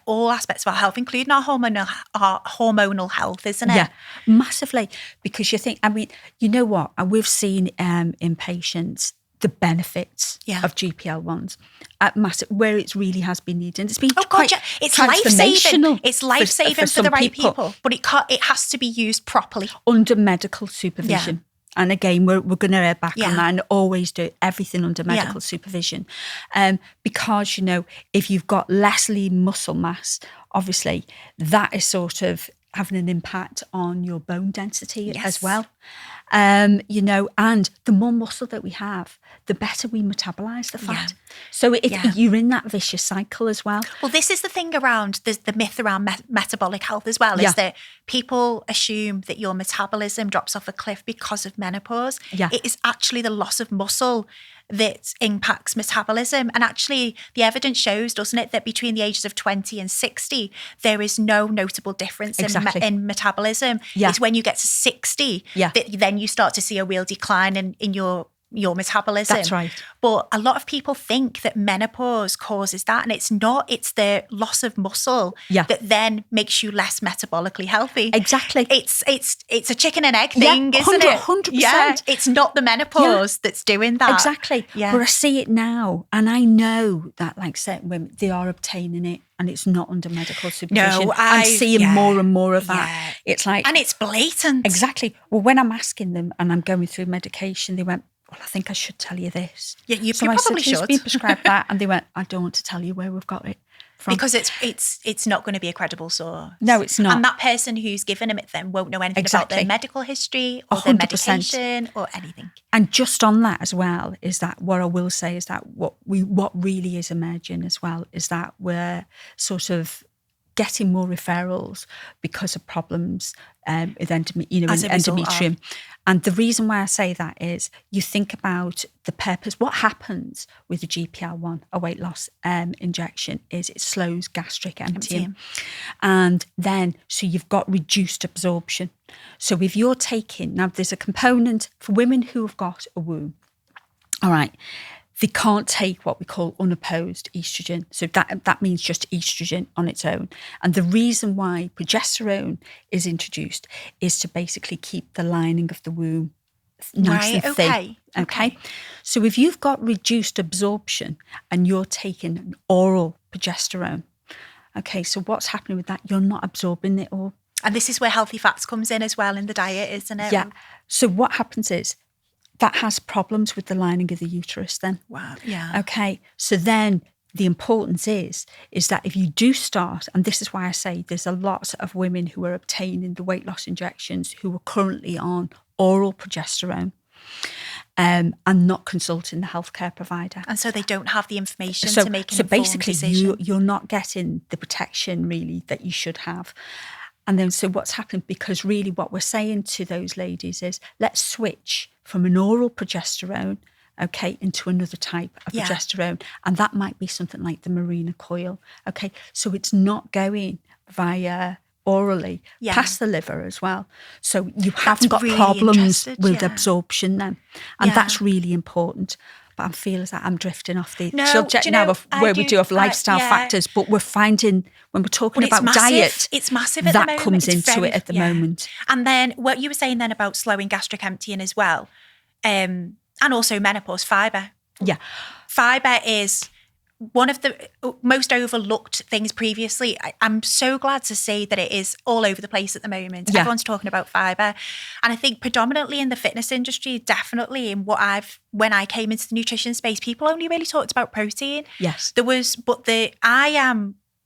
all aspects of our health, including our hormonal health, isn't it? Yeah, massively. Because you think, I mean, you know what? We've seen in patients the benefits of GLP-1s at where it really has been needed. It's been it's life-saving. It's life-saving for the right people. But it has to be used properly. Under medical supervision. Yeah. And again, we're going to air back on that and always do everything under medical supervision. Because, if you've got less lean muscle mass, obviously that is sort of having an impact on your bone density as well. And the more muscle that we have, the better we metabolize the fat. So you're in that vicious cycle as well. Well, this is the thing around the myth around metabolic health as well, is that people assume that your metabolism drops off a cliff because of menopause. Yeah. It is actually the loss of muscle that impacts metabolism. And actually the evidence shows, doesn't it, that between the ages of 20 and 60, there is no notable difference in metabolism. Yeah. It's when you get to 60 that then you start to see a real decline in your your metabolism. That's right. But a lot of people think that menopause causes that, and it's not. It's the loss of muscle that then makes you less metabolically healthy. Exactly. It's a chicken and egg thing, isn't it? 100%. Yeah, it's not the menopause that's doing that. Exactly. Yeah. But I see it now, and I know that like certain women, they are obtaining it, and it's not under medical supervision. No, I'm seeing more and more of that. Yeah. It's like, and it's blatant. Exactly. Well, when I'm asking them and I'm going through medication, they went, well, I think I should tell you this. Yeah, you so I probably said, who's should. been prescribed that? And they went, I don't want to tell you where we've got it from. Because it's not going to be a credible source. No, it's not. And that person who's given them it then won't know anything about their medical history or 100%. their medication or anything. And just on that as well, is that what I will say is that what really is emerging as well is that we're sort of getting more referrals because of problems with endometrium. And the reason why I say that is you think about the purpose. What happens with the GPR1, a weight loss injection, is it slows gastric emptying. And then, so you've got reduced absorption. So if you're taking, now there's a component for women who have got a womb, all right, they can't take what we call unopposed estrogen. So that means just estrogen on its own. And the reason why progesterone is introduced is to basically keep the lining of the womb nice and thin. Okay. So if you've got reduced absorption and you're taking an oral progesterone, okay, so what's happening with that? You're not absorbing it all. And this is where healthy fats comes in as well in the diet, isn't it? Yeah. So what happens is, that has problems with the lining of the uterus then. Wow, yeah. Okay, so then the importance is that if you do start, and this is why I say there's a lot of women who are obtaining the weight loss injections who are currently on oral progesterone and not consulting the healthcare provider. And so they don't have the information to make an informed decision. So basically you're not getting the protection really that you should have. And then so what's happened, because really what we're saying to those ladies is let's switch from an oral progesterone, okay, into another type of progesterone. And that might be something like the Mirena coil, okay? So it's not going via orally past the liver as well. So you haven't got really problems with absorption then. And that's really important. But I feel as that I'm drifting off the subject now of where we do have lifestyle factors. But we're finding when we're talking about diet, it's massive at the moment. That comes into it at the moment. And then what you were saying then about slowing gastric emptying as well, and also menopause, fibre. Yeah. Fibre is one of the most overlooked things previously. I'm so glad to see that it is all over the place at the moment. Yeah. Everyone's talking about fibre. And I think predominantly in the fitness industry, definitely in when I came into the nutrition space, people only really talked about protein. Yes.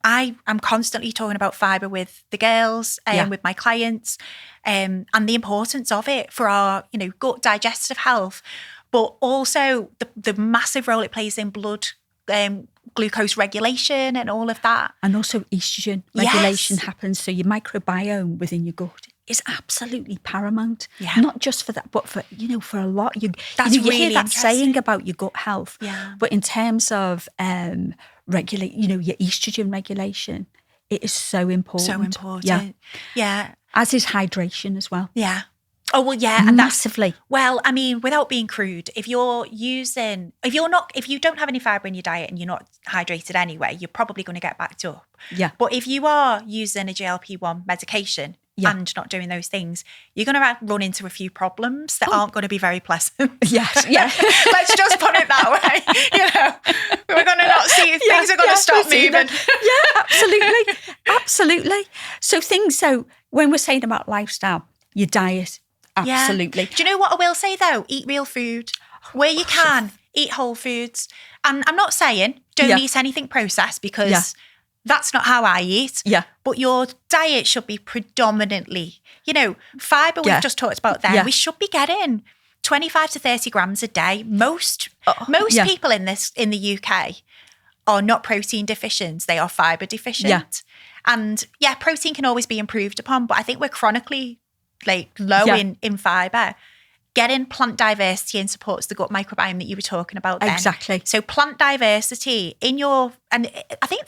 I'm constantly talking about fibre with the girls and with my clients and the importance of it for our, gut digestive health, but also the massive role it plays in blood glucose regulation and all of that. And also estrogen regulation happens. So your microbiome within your gut is absolutely paramount. Yeah. Not just for that, but for, for a lot. You hear that saying about your gut health. Yeah. But in terms of regulate, your estrogen regulation, it is so important. So important. Yeah. As is hydration as well. Yeah. Oh, well, yeah. And massively. Well, I mean, without being crude, if you don't have any fibre in your diet and you're not hydrated anyway, you're probably going to get backed up. Yeah. But if you are using a GLP-1 medication and not doing those things, you're going to run into a few problems that aren't going to be very pleasant. Yes. Yeah. Let's just put it that way. We're going to not see if things are going to stop moving. Yeah, absolutely. Absolutely. So when we're saying about lifestyle, your diet, absolutely. Yeah. Do you know what I will say though? Eat real food. Where you can, eat whole foods. And I'm not saying don't eat anything processed because that's not how I eat. Yeah. But your diet should be predominantly, fibre we've just talked about there. Yeah. We should be getting 25 to 30 grams a day. Most people in the UK are not protein deficient. They are fibre deficient. Yeah. And protein can always be improved upon, but I think we're chronically low in fibre. getting plant diversity in supports the gut microbiome that you were talking about then. Exactly. So plant diversity in your, and I think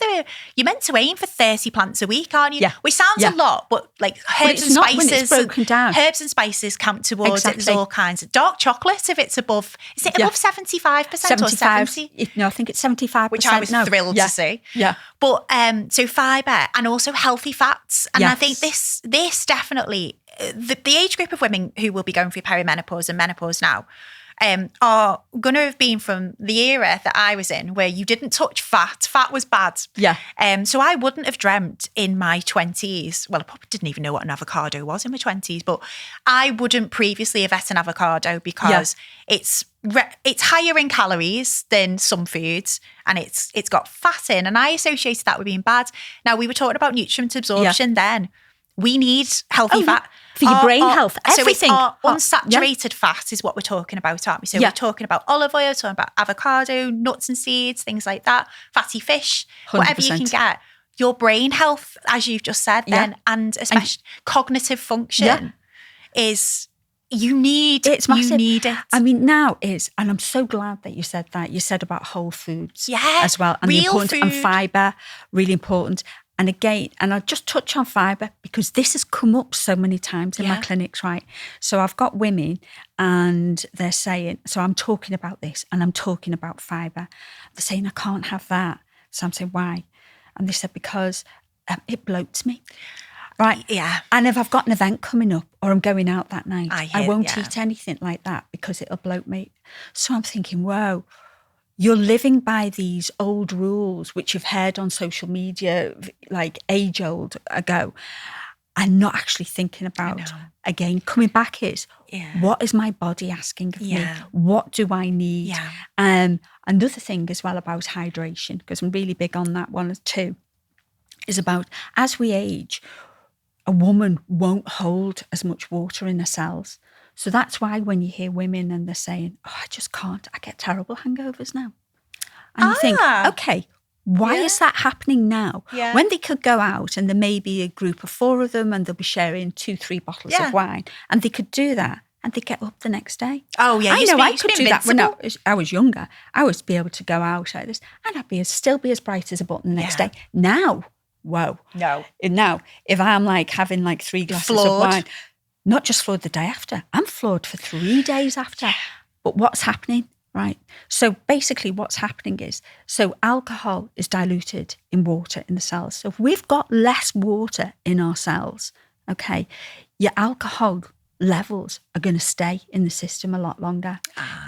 you're meant to aim for 30 plants a week, aren't you? Yeah. Which sounds a lot, but like herbs and not when spices. it's broken down. Herbs and spices count towards it. There's Exactly. all kinds of dark chocolate if it's above, is it above 75% or 70? No, I think it's 75%. Which I was thrilled to see. Yeah. But so fibre and also healthy fats. And I Yes. think this definitely, the age group of women who will be going through perimenopause and menopause now are going to have been from the era that I was in where you didn't touch fat. Fat was bad. Yeah. So I wouldn't have dreamt in my 20s. Well, I probably didn't even know what an avocado was in my 20s, but I wouldn't previously have ate an avocado because it's higher in calories than some foods and it's got fat in. And I associated that with being bad. Now, we were talking about nutrient absorption then. We need healthy fat. For your brain health, everything. So our unsaturated fat is what we're talking about, aren't we? So we're talking about olive oil, talking about avocado, nuts and seeds, things like that, fatty fish, 100%. whatever you can get. Your brain health, as you've just said then, and especially cognitive function is... It's massive. You need it. I mean, now is, and I'm so glad that you said that. You said about whole foods as well. And real the importance food. and fibre, really important. And again, and I'll just touch on fibre because this has come up so many times in my clinics, right? So I've got women and they're saying, so I'm talking about this and I'm talking about fibre. They're saying, I can't have that. So I'm saying, why? And they said, because it bloats me. Right. Yeah. And if I've got an event coming up or I'm going out that night, I won't yeah. eat anything like that because it'll bloat me. So I'm thinking, whoa, you're living by these old rules, which you've heard on social media, like age old ago, and not actually thinking about, again, coming back is, what is my body asking of me? What do I need? Another thing as well about hydration, because I'm really big on that one too, is about as we age, a woman won't hold as much water in her cells. So that's why when you hear women and they're saying, oh, I just can't, I get terrible hangovers now. And you think, okay, why is that happening now? Yeah. When they could go out and there may be a group of 4 of them and they'll be sharing 2-3 bottles of wine and they could do that and they get up the next day. Oh, yeah. I know I could do that when I was younger. I would be able to go out like this and I'd still be as bright as a button the next day. Now, whoa. No. Now, if I'm like having like 3 glasses of wine, not just floored the day after, I'm floored for 3 days after. But what's happening, right? So basically what's happening is, so alcohol is diluted in water in the cells. So if we've got less water in our cells, okay, your alcohol levels are going to stay in the system a lot longer.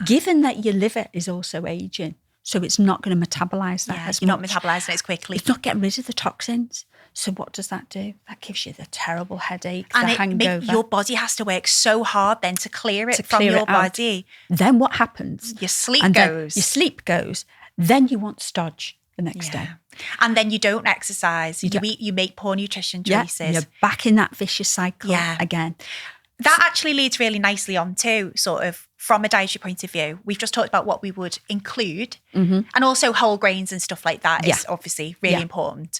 Given that your liver is also aging, so it's not going to metabolize that as you're much. not metabolizing it as quickly. It's not getting rid of the toxins. So what does that do? That gives you the terrible headache, and the hangover. Your body has to work so hard then to clear it from your body. Then what happens? Your sleep goes. Your sleep goes. Then you want stodge the next day. And then you don't exercise. You make poor nutrition choices. Yeah, you're back in that vicious cycle again. That actually leads really nicely on to sort of from a dietary point of view. We've just talked about what we would include and also whole grains and stuff like that is obviously really important.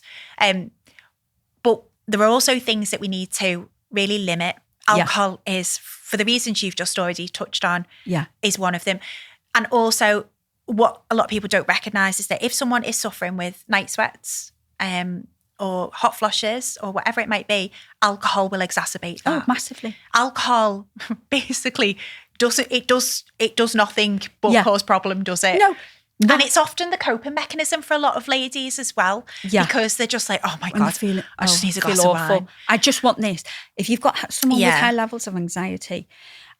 But there are also things that we need to really limit. Alcohol is, for the reasons you've just already touched on, is one of them. And also what a lot of people don't recognise is that if someone is suffering with night sweats, or hot flushes or whatever it might be, alcohol will exacerbate that. Oh, massively. Alcohol basically does nothing but cause problem, does it? No. And it's often the coping mechanism for a lot of ladies as well. Because they're just like, oh my God, I just need a glass of wine. I just want this. If you've got someone with high levels of anxiety,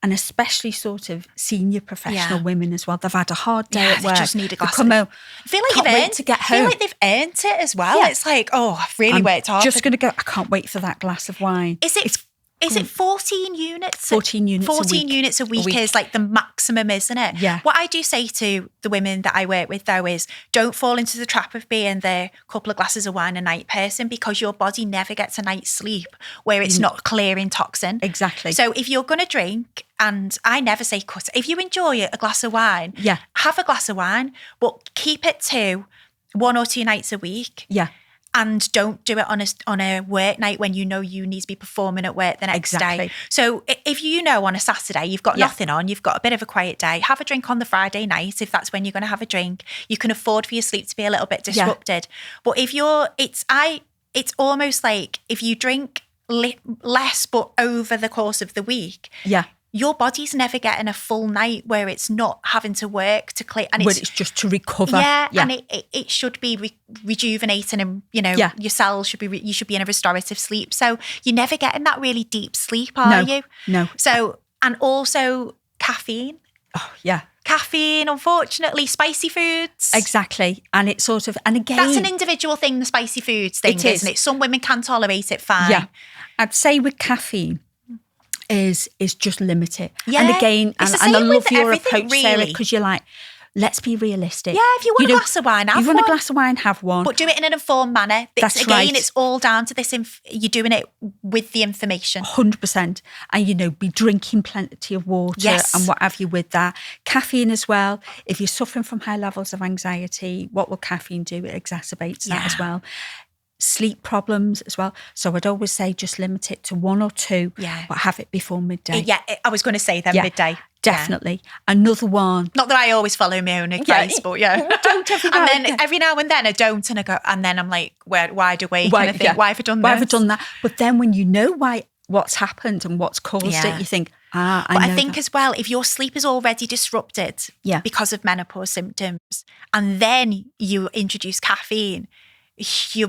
and especially sort of senior professional women as well, they've had a hard day at work. They just need a glass of wine. I feel like they've earned it as well. Yeah. It's like, I've really worked hard. Just going to go, I can't wait for that glass of wine. Is it 14 units? 14 units 14 units a week is like the maximum, isn't it? Yeah. What I do say to the women that I work with though is don't fall into the trap of being the couple of glasses of wine a night person because your body never gets a night's sleep where it's not clearing toxin. Exactly. So if you're going to drink, and I never say cut it, if you enjoy a glass of wine, have a glass of wine, but keep it to 1 or 2 nights a week. Yeah. And don't do it on a work night when you know you need to be performing at work the next day. So if you know on a Saturday you've got nothing on, you've got a bit of a quiet day, have a drink on the Friday night if that's when you're going to have a drink. You can afford for your sleep to be a little bit disrupted. But if it's almost like if you drink less but over the course of the week, your body's never getting a full night where it's not having to work to clear, and it's just to recover. And it should be rejuvenating, and your cells should be you should be in a restorative sleep. So you're never getting that really deep sleep, are you? No. So, and also caffeine. Oh yeah. Caffeine, unfortunately, spicy foods. Exactly. And it's sort of, and again, that's an individual thing, the spicy foods thing, isn't it? Some women can tolerate it fine. Yeah. I'd say with caffeine is just limit it. Yeah. And again, and I love your approach, really. Sarah, because you're like, let's be realistic. Yeah, if you want a glass of wine, have one. You want a glass of wine, have one. But do it in an informed manner. That's right. Again, it's all down to this, you're doing it with the information. 100%. And, be drinking plenty of water and what have you with that. Caffeine as well. If you're suffering from high levels of anxiety, what will caffeine do? It exacerbates that as well. Sleep problems as well. So I'd always say just limit it to 1 or 2, but have it before midday. Yeah, I was going to say then midday. Definitely. Another one. Not that I always follow my own advice, but don't every now and then. Every now and then I don't, and I go, and then I'm like, wide awake, and I think, why have I done this? Why have I done that? But then when you know what's happened and what's caused it, you think, I think as well, if your sleep is already disrupted because of menopause symptoms, and then you introduce caffeine,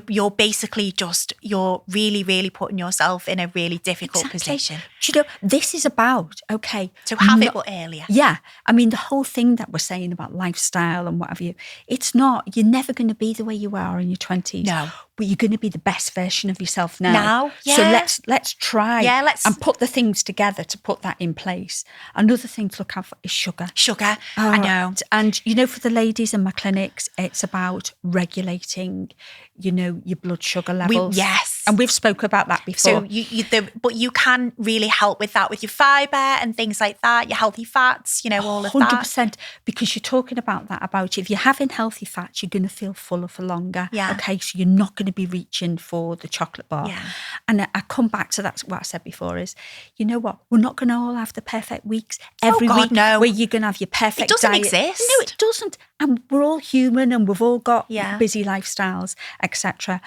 you're basically you're really, really putting yourself in a really difficult position. Do you know, this is about, so have it but earlier. Yeah. I mean, the whole thing that we're saying about lifestyle and what have you, it's not, you're never going to be the way you are in your 20s. No. But you're going to be the best version of yourself now. Yeah. So let's try and put the things together to put that in place. Another thing to look out for is sugar. I know. And, for the ladies in my clinics, it's about regulating, your blood sugar levels. And we've spoke about that before. So but you can really help with that with your fibre and things like that, your healthy fats, all of that. 100%, because you're talking about that, about if you're having healthy fats, you're going to feel fuller for longer. Yeah. Okay, so you're not going to be reaching for the chocolate bar. Yeah. And I come back to that, what I said before is, you know what, we're not going to all have the perfect weeks every week where you're going to have your perfect diet. It doesn't exist. No, it doesn't. And we're all human and we've all got busy lifestyles, etc.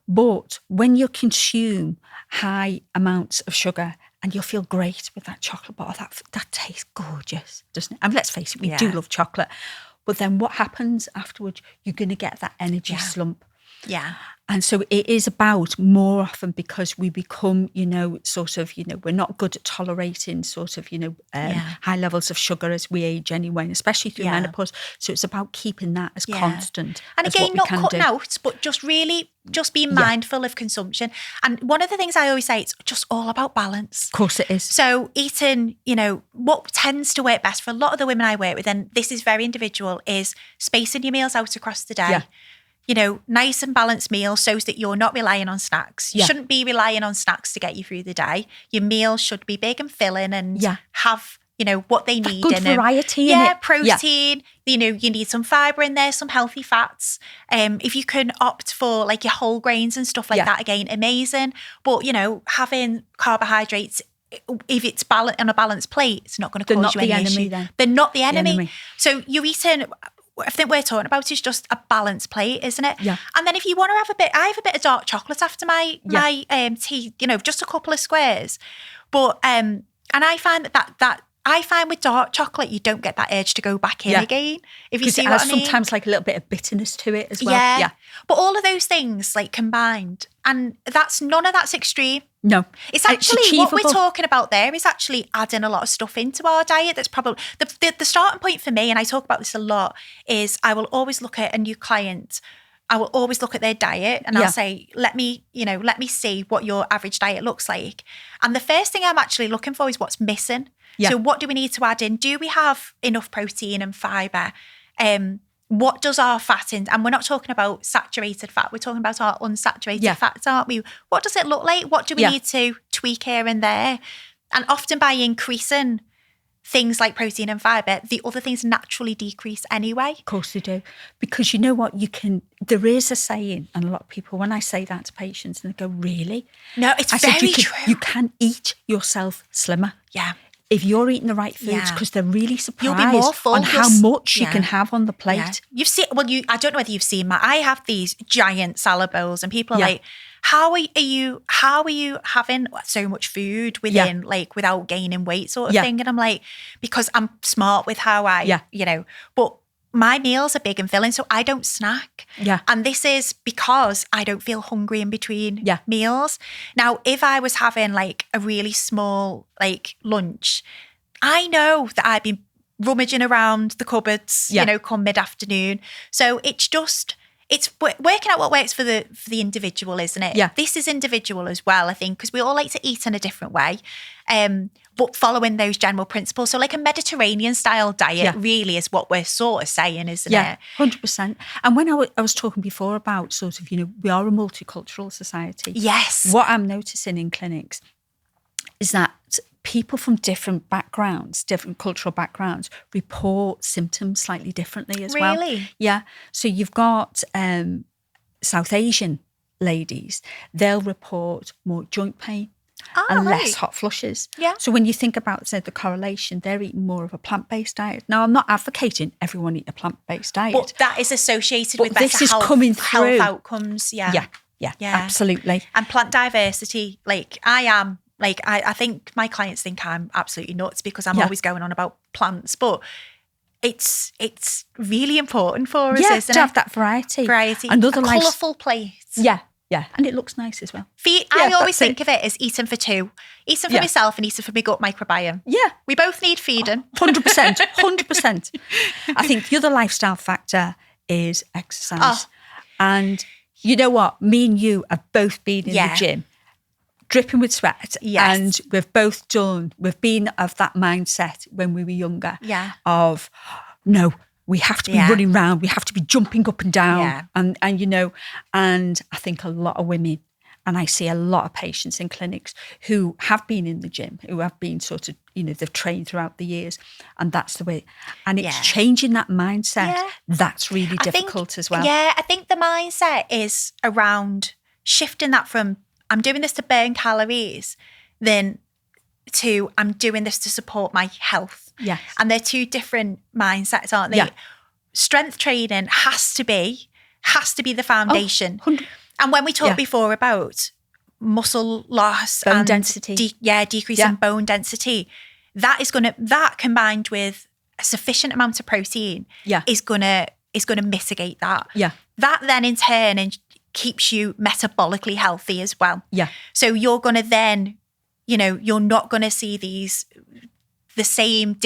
But when you consume high amounts of sugar, and you'll feel great with that chocolate bar, that tastes gorgeous, doesn't it? And let's face it, we do love chocolate. But then what happens afterwards? You're going to get that energy slump. Yeah. And so it is about more often, because we become, we're not good at tolerating high levels of sugar as we age anyway, and especially through menopause. So it's about keeping that as constant. And again, not cutting out, but just being mindful of consumption. And one of the things I always say, it's just all about balance. Of course it is. So eating, what tends to work best for a lot of the women I work with, and this is very individual, is spacing your meals out across the day. Yeah. Nice and balanced meals so that you're not relying on snacks. You shouldn't be relying on snacks to get you through the day. Your meals should be big and filling and have, what they need. Good variety in it. Protein. You need some fibre in there, some healthy fats. If you can opt for like your whole grains and stuff like that, again, amazing. But, having carbohydrates, if it's on a balanced plate, it's not going to cause you any issue. They're not the enemy. So you're eating... I think we're talking about is just a balanced plate, isn't it? Yeah. And then if you want to have I have a bit of dark chocolate after my tea, just a couple of squares. But and I find that I find with dark chocolate, you don't get that urge to go back in again. If you see what I mean. Sometimes like a little bit of bitterness to it as well. Yeah. But all of those things like combined, and none of that's extreme. No. It's actually what we're talking about there is actually adding a lot of stuff into our diet. That's probably the starting point for me, and I talk about this a lot, is I will always look at a new client. I will always look at their diet and I'll say, let me see what your average diet looks like. And the first thing I'm actually looking for is what's missing. Yeah. So what do we need to add in? Do we have enough protein and fibre? What does our fat in? And we're not talking about saturated fat. We're talking about our unsaturated fats, aren't we? What does it look like? What do we need to tweak here and there? And often by increasing things like protein and fibre, the other things naturally decrease anyway. Of course they do. Because you know what, there is a saying, and a lot of people, when I say that to patients, and they go, really? No, it's very true. You can eat yourself slimmer. Yeah. If you're eating the right foods, because they're really surprised You'll be more full, on how much you can have on the plate. Yeah. You've seen, I don't know whether you've seen I have these giant salad bowls, and people are like, how are you having so much food within without gaining weight sort of thing? And I'm like, because I'm smart with how I, but my meals are big and filling, so I don't snack. Yeah. And this is because I don't feel hungry in between meals. Now, if I was having like a really small lunch, I know that I'd be rummaging around the cupboards, come mid-afternoon. So it's working out what works for the individual, isn't it? Yeah. This is individual as well, I think, because we all like to eat in a different way, but following those general principles. So like a Mediterranean style diet really is what we're sort of saying, isn't it? Yeah, 100%. And when I was talking before about sort of, we are a multicultural society. Yes. What I'm noticing in clinics is that people from different backgrounds, different cultural backgrounds, report symptoms slightly differently as well. Really? Yeah. So you've got South Asian ladies, they'll report more joint pain and less hot flushes. Yeah. So when you think about, say, the correlation, they're eating more of a plant-based diet. Now, I'm not advocating everyone eat a plant-based diet. But that is associated with better this is coming through. health outcomes. Yeah, absolutely. And plant diversity, I think my clients think I'm absolutely nuts because I'm always going on about plants, but it's really important for us, isn't it? To have that variety. Another colourful plate. Yeah, and it looks nice as well. I always think of it as eating for two. Eating for myself and eating for my gut microbiome. Yeah. We both need feeding. 100%, 100%. I think the other lifestyle factor is exercise. Oh. And you know what? Me and you have both been in the gym, dripping with sweat. Yes. And we've been of that mindset when we were younger. Yeah. Of, no, we have to be running around. We have to be jumping up and down. Yeah. And I think a lot of women, and I see a lot of patients in clinics who have been in the gym, who have been sort of, they've trained throughout the years, and that's the way. And it's changing that mindset. Yeah. That's really difficult as well. Yeah, I think the mindset is around shifting that from, I'm doing this to burn calories, then to, I'm doing this to support my health. Yes. And they're two different mindsets, aren't they? Yeah. Strength training has to be the foundation. Oh, and when we talked before about muscle loss bone and density, decrease in bone density, that combined with a sufficient amount of protein is gonna mitigate that. Yeah. That then in turn keeps you metabolically healthy as well. Yeah. So you're gonna then, you're not gonna see the same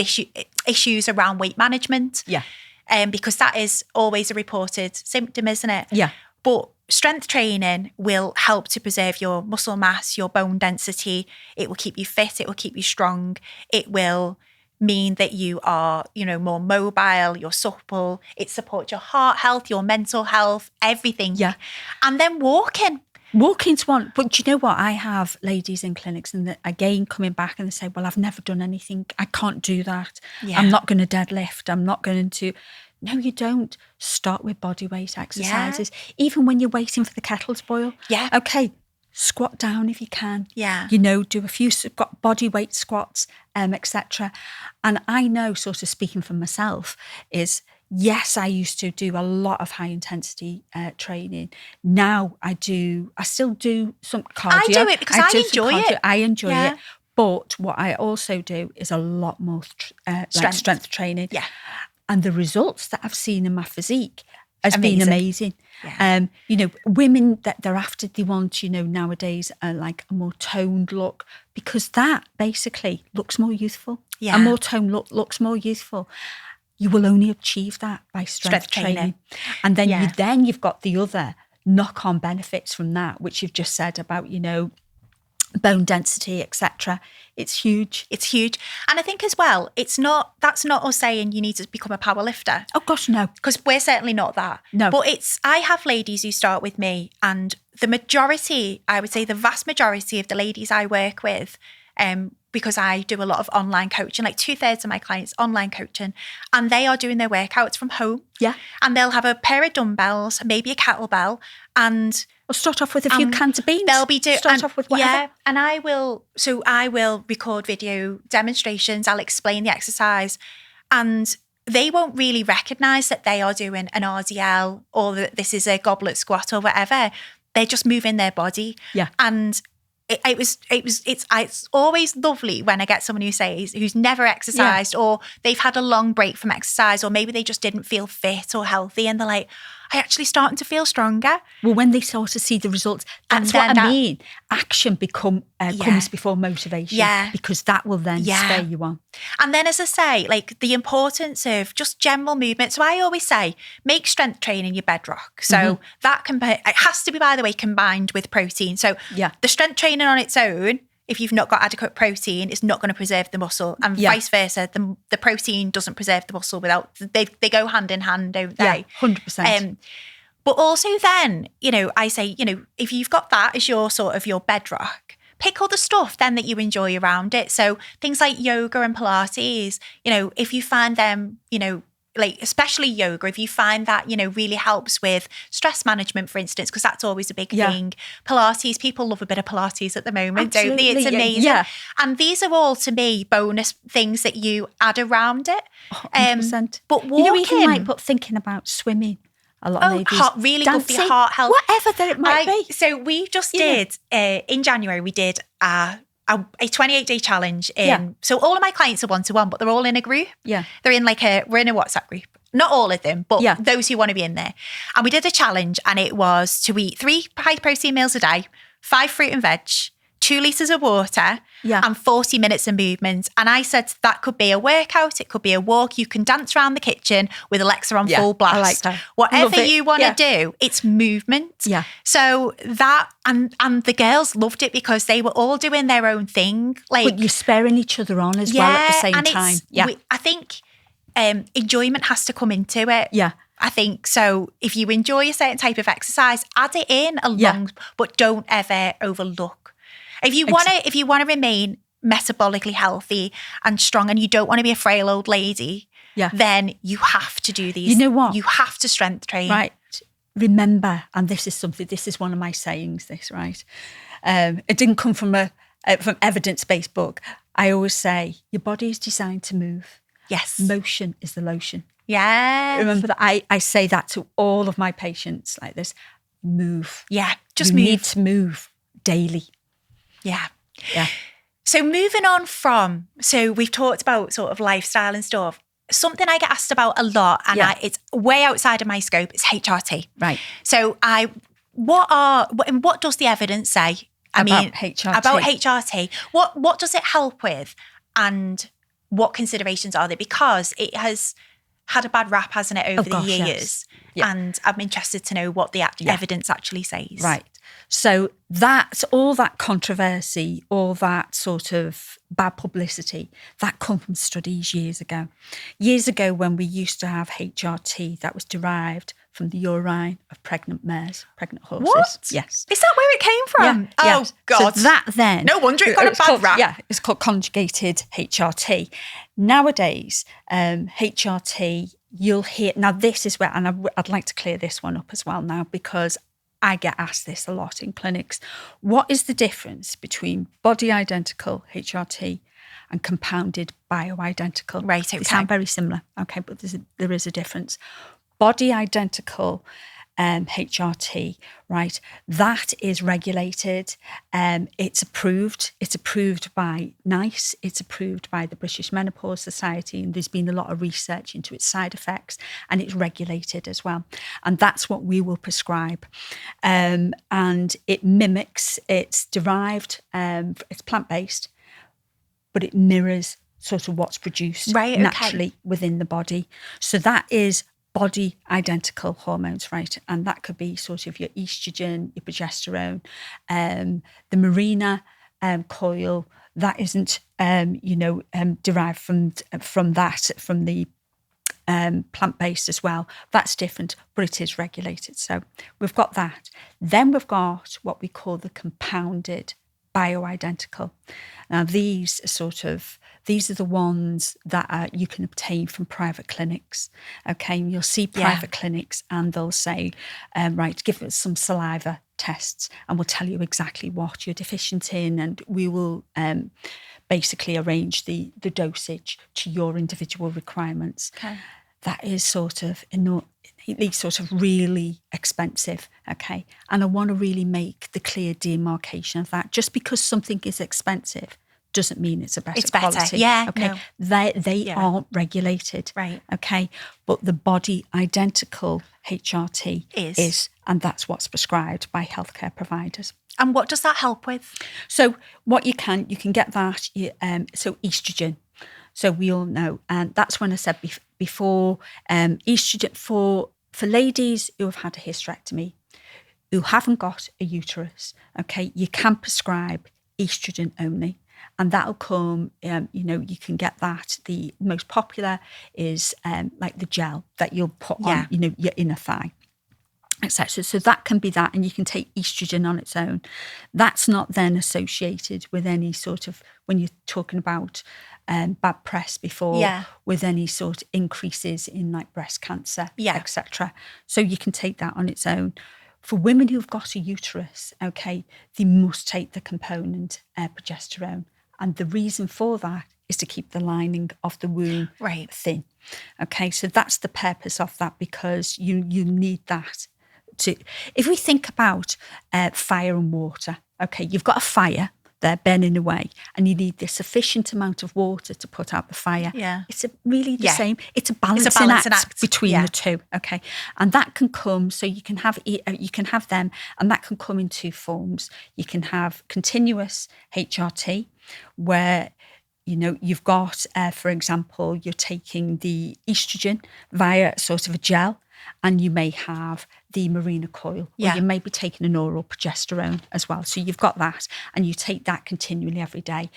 issues around weight management. Yeah. Because that is always a reported symptom, isn't it? Yeah. But strength training will help to preserve your muscle mass, your bone density. It will keep you fit. It will keep you strong. It will mean that you are, more mobile, you're supple. It supports your heart health, your mental health, everything. Yeah. And then Walking's one. But you know what? I have ladies in clinics and again coming back and they say, well, I've never done anything. I can't do that. Yeah. I'm not going to deadlift. I'm not going to. No, you don't. Start with body weight exercises. Yeah. Even when you're waiting for the kettle to boil. Yeah. Okay, squat down if you can. Yeah. Do a few body weight squats, etc. And I know, sort of speaking for myself, is yes, I used to do a lot of high intensity training. Now I still do some cardio. I do it because I enjoy it. I enjoy it. But what I also do is a lot more strength training. Yeah. And the results that I've seen in my physique has been amazing. Yeah. Women that they're after, they want, nowadays like a more toned look, because that basically looks more youthful. Yeah. A more toned look looks more youthful. You will only achieve that by strength training. And then you've got the other knock-on benefits from that, which you've just said about, bone density, etc. It's huge. It's huge. And I think as well, that's not us saying you need to become a power lifter. Oh gosh, no. Because we're certainly not that. No. But I have ladies who start with me, and the majority, I would say the vast majority of the ladies I work with, because I do a lot of online coaching, like 2/3 of my clients online coaching, and they are doing their workouts from home. Yeah. And they'll have a pair of dumbbells, maybe a kettlebell, and Or start off with a few cans of beans. They'll be doing start off with whatever. Yeah, and I will record video demonstrations. I'll explain the exercise, and they won't really recognise that they are doing an RDL or that this is a goblet squat or whatever. They're just moving their body. Yeah. And it's always lovely when I get someone who's never exercised or they've had a long break from exercise, or maybe they just didn't feel fit or healthy, and they're like, I actually starting to feel stronger. Well, when they start to see the results, that's what I mean. Action comes before motivation, because that will then spur you on. And then, as I say, like the importance of just general movement. So I always say, make strength training your bedrock. So that it has to be, by the way, combined with protein. So the strength training on its own, if you've not got adequate protein, it's not going to preserve the muscle, and vice versa. The protein doesn't preserve the muscle without. They go hand in hand, don't they? 100%. But also then, I say, if you've got that as your sort of your bedrock, pick other stuff then that you enjoy around it. So things like yoga and Pilates, if you find them, like especially yoga, if you find that, really helps with stress management, for instance, because that's always a big thing. Pilates, people love a bit of Pilates at the moment, don't they? It's amazing. Yeah. And these are all, to me, bonus things that you add around it. 100%. But walking... even but thinking about swimming. A lot of ladies. Really dancing, good for your heart health. Whatever that it might be. So we just did, in January, we did a 28-day challenge. So all of my clients are one-to-one, but they're all in a group. Yeah. They're in we're in a WhatsApp group. Not all of them, but those who want to be in there. And we did a challenge, and it was to eat 3 high-protein meals a day, 5 fruit and veg, 2 litres of water, and 40 minutes of movement. And I said that could be a workout, it could be a walk. You can dance around the kitchen with Alexa on full blast. I like that. Whatever you want to do, it's movement. Yeah. So that, and the girls loved it because they were all doing their own thing. But you're spurring each other on as well at the same time. I think enjoyment has to come into it. Yeah. I think so. If you enjoy a certain type of exercise, add it in along, but don't ever overlook. If you want to remain metabolically healthy and strong, and you don't want to be a frail old lady, then you have to do these. You know what? You have to strength train. Right. Remember, and this is one of my sayings, right? It didn't come from from evidence-based book. I always say, your body is designed to move. Yes. Motion is the lotion. Yeah. Remember that I say that to all of my patients like this. Move. Yeah. You need to move daily. Yeah. Yeah. So moving on so we've talked about sort of lifestyle and stuff. Something I get asked about a lot, and it's way outside of my scope, is HRT. Right. So what does the evidence say? About HRT? About HRT. What does it help with, and what considerations are there? Because it has had a bad rap, hasn't it, over the years? Yes. Yeah. And I'm interested to know what the evidence actually says. Right. So all that controversy, all that sort of bad publicity, that come from studies years ago. Years ago, when we used to have HRT, that was derived from the urine of pregnant mares, pregnant horses. What? Yes. Is that where it came from? Yeah. Oh, yes. God. So that then... No wonder it got a bad rap. Yeah, it's called conjugated HRT. Nowadays, HRT, you'll hear... Now, this is where... And I'd like to clear this one up as well now, because I get asked this a lot in clinics. What is the difference between body-identical HRT and compounded bioidentical? Right, okay. They sound very similar, okay, but there is a difference. Body-identical HRT, right, that is regulated. It's approved. It's approved by NICE. It's approved by the British Menopause Society, and there's been a lot of research into its side effects, and it's regulated as well. And that's what we will prescribe. And it mimics, it's derived, it's plant-based, but it mirrors sort of what's produced naturally within the body. So that is body identical hormones, right? And that could be sort of your estrogen, your progesterone, the Mirena coil. That isn't, derived from the plant-based as well. That's different, but it is regulated. So we've got that. Then we've got what we call the compounded bioidentical. Now, these are the ones that you can obtain from private clinics. Okay, and you'll see private clinics and they'll say, right, give us some saliva tests and we'll tell you exactly what you're deficient in, and we will basically arrange the dosage to your individual requirements. Okay. That is really expensive, okay? And I want to really make the clear demarcation of that. Just because something is expensive doesn't mean it's a better quality. Yeah, okay. No. They aren't regulated, right? Okay, but the body identical HRT is, and that's what's prescribed by healthcare providers. And what does that help with? So what you can get that. So estrogen. So we all know, and that's when I said before, estrogen for ladies who have had a hysterectomy, who haven't got a uterus, okay, you can prescribe estrogen only, and that'll come, you can get that. The most popular is like the gel that you'll put on, your inner thigh, etc. So that can be that, and you can take estrogen on its own. That's not then associated with any sort of, when you're talking about bad press before, with any sort of increases in like breast cancer, etc. So you can take that on its own. For women who've got a uterus, okay, they must take the component progesterone, and the reason for that is to keep the lining of the womb thin. Okay, so that's the purpose of that, because you need that. If we think about fire and water, okay, you've got a fire there burning away, and you need the sufficient amount of water to put out the fire. It's really the same. It's a balancing act between the two. Okay, and that can come. So you can have them, and that can come in two forms. You can have continuous HRT, where you've got, for example, you're taking the estrogen via sort of a gel, and you may have the Mirena coil, or you may be taking an oral progesterone as well. So you've got that, and you take that continually every day,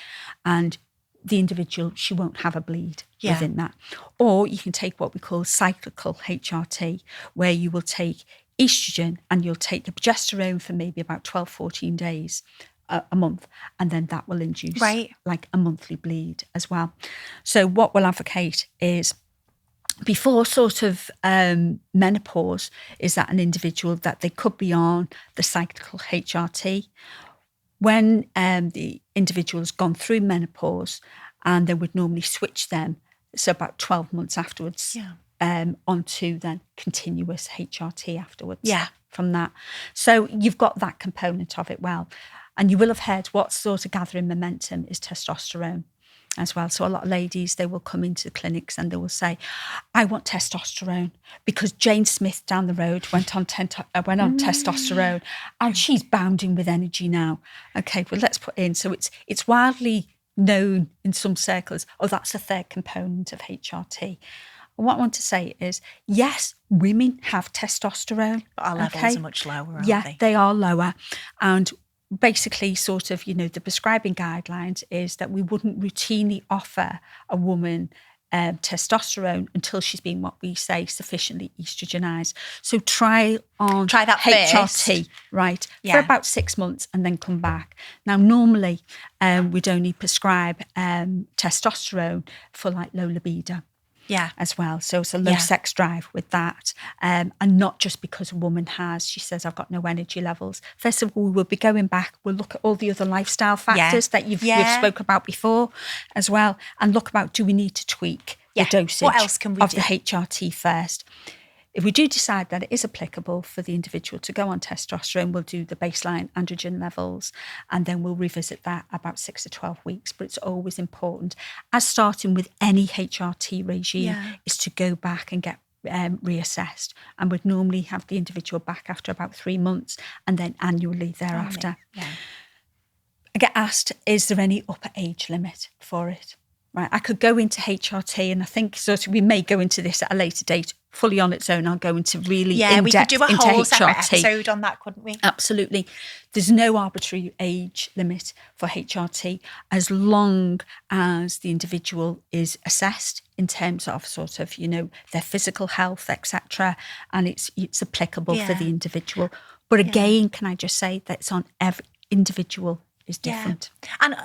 and the individual, she won't have a bleed within that. Or you can take what we call cyclical HRT, where you will take estrogen and you'll take the progesterone for maybe about 12, 14 days a month, and then that will induce like a monthly bleed as well. So what we'll advocate is, before sort of menopause, is that an individual that they could be on the cyclical HRT. When the individual has gone through menopause, and they would normally switch them, so about 12 months afterwards, onto then continuous HRT afterwards from that. So you've got that component of it well. And you will have heard what sort of gathering momentum is testosterone as well. So a lot of ladies, they will come into the clinics and they will say, I want testosterone because Jane Smith down the road went on testosterone and she's bounding with energy now. Okay, well, let's put in. So it's widely known in some circles, that's a third component of HRT. What I want to say is, yes, women have testosterone. But our levels are much lower, aren't they? Yeah, they are lower. And basically sort of, the prescribing guidelines is that we wouldn't routinely offer a woman testosterone until she's been, what we say, sufficiently estrogenized. So try that HRT, first. Right, for about 6 months and then come back. Now, normally we'd only prescribe testosterone for like low libido. As well. So it's a low sex drive with that. And not just because a woman she says, I've got no energy levels. First of all, we'll be going back. We'll look at all the other lifestyle factors that we've spoken about before as well. And look about, do we need to tweak the dosage what else can we of do? The HRT first? If we do decide that it is applicable for the individual to go on testosterone, we'll do the baseline androgen levels, and then we'll revisit that about 6 to 12 weeks. But it's always important, as starting with any HRT regime, is to go back and get reassessed. And we'd normally have the individual back after about 3 months, and then annually thereafter. I get asked, is there any upper age limit for it? Right, I could go into HRT, and I think sort of we may go into this at a later date fully on its own. I'll go into really in-depth we could do a whole separate HRT. episode on that, couldn't we? Absolutely. There's no arbitrary age limit for HRT as long as the individual is assessed in terms of sort of, their physical health, etc. And it's applicable for the individual. But again, can I just say that it's on every individual is different. And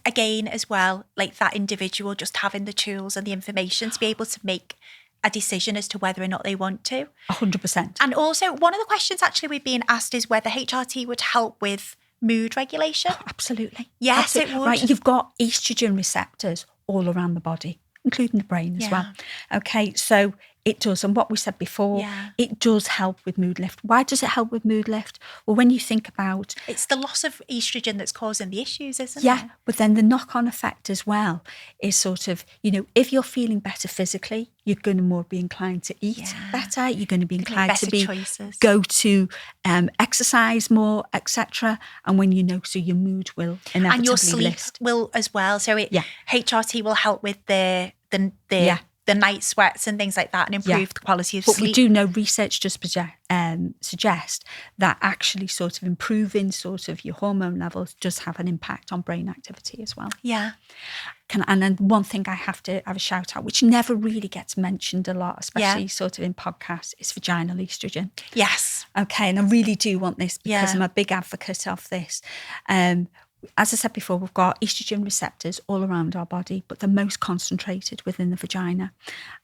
again, as well, like that individual just having the tools and the information to be able to make a decision as to whether or not they want to. 100%. And also, one of the questions actually we've been asked is whether HRT would help with mood regulation. Oh, absolutely. Yes, absolutely. it would. Right, you've got estrogen receptors all around the body, including the brain as well. Okay, so it does. And what we said before, it does help with mood lift. Why does it help with mood lift? Well, when you think about... It's the loss of estrogen that's causing the issues, isn't it? Yeah, but then the knock-on effect as well is sort of, if you're feeling better physically, you're going to more be inclined to eat better. You're going to be inclined to go to exercise more, etc. And when so your mood will inevitably and your sleep lift. will as well. So HRT will help with the night sweats and things like that, and improve the quality of sleep. But we do know research does suggest that actually sort of improving sort of your hormone levels does have an impact on brain activity as well. Yeah. And then one thing I have to have a shout out, which never really gets mentioned a lot, especially sort of in podcasts, is vaginal estrogen. Yes. Okay, and I really do want this because I'm a big advocate of this. As I said before, we've got estrogen receptors all around our body, but they're most concentrated within the vagina.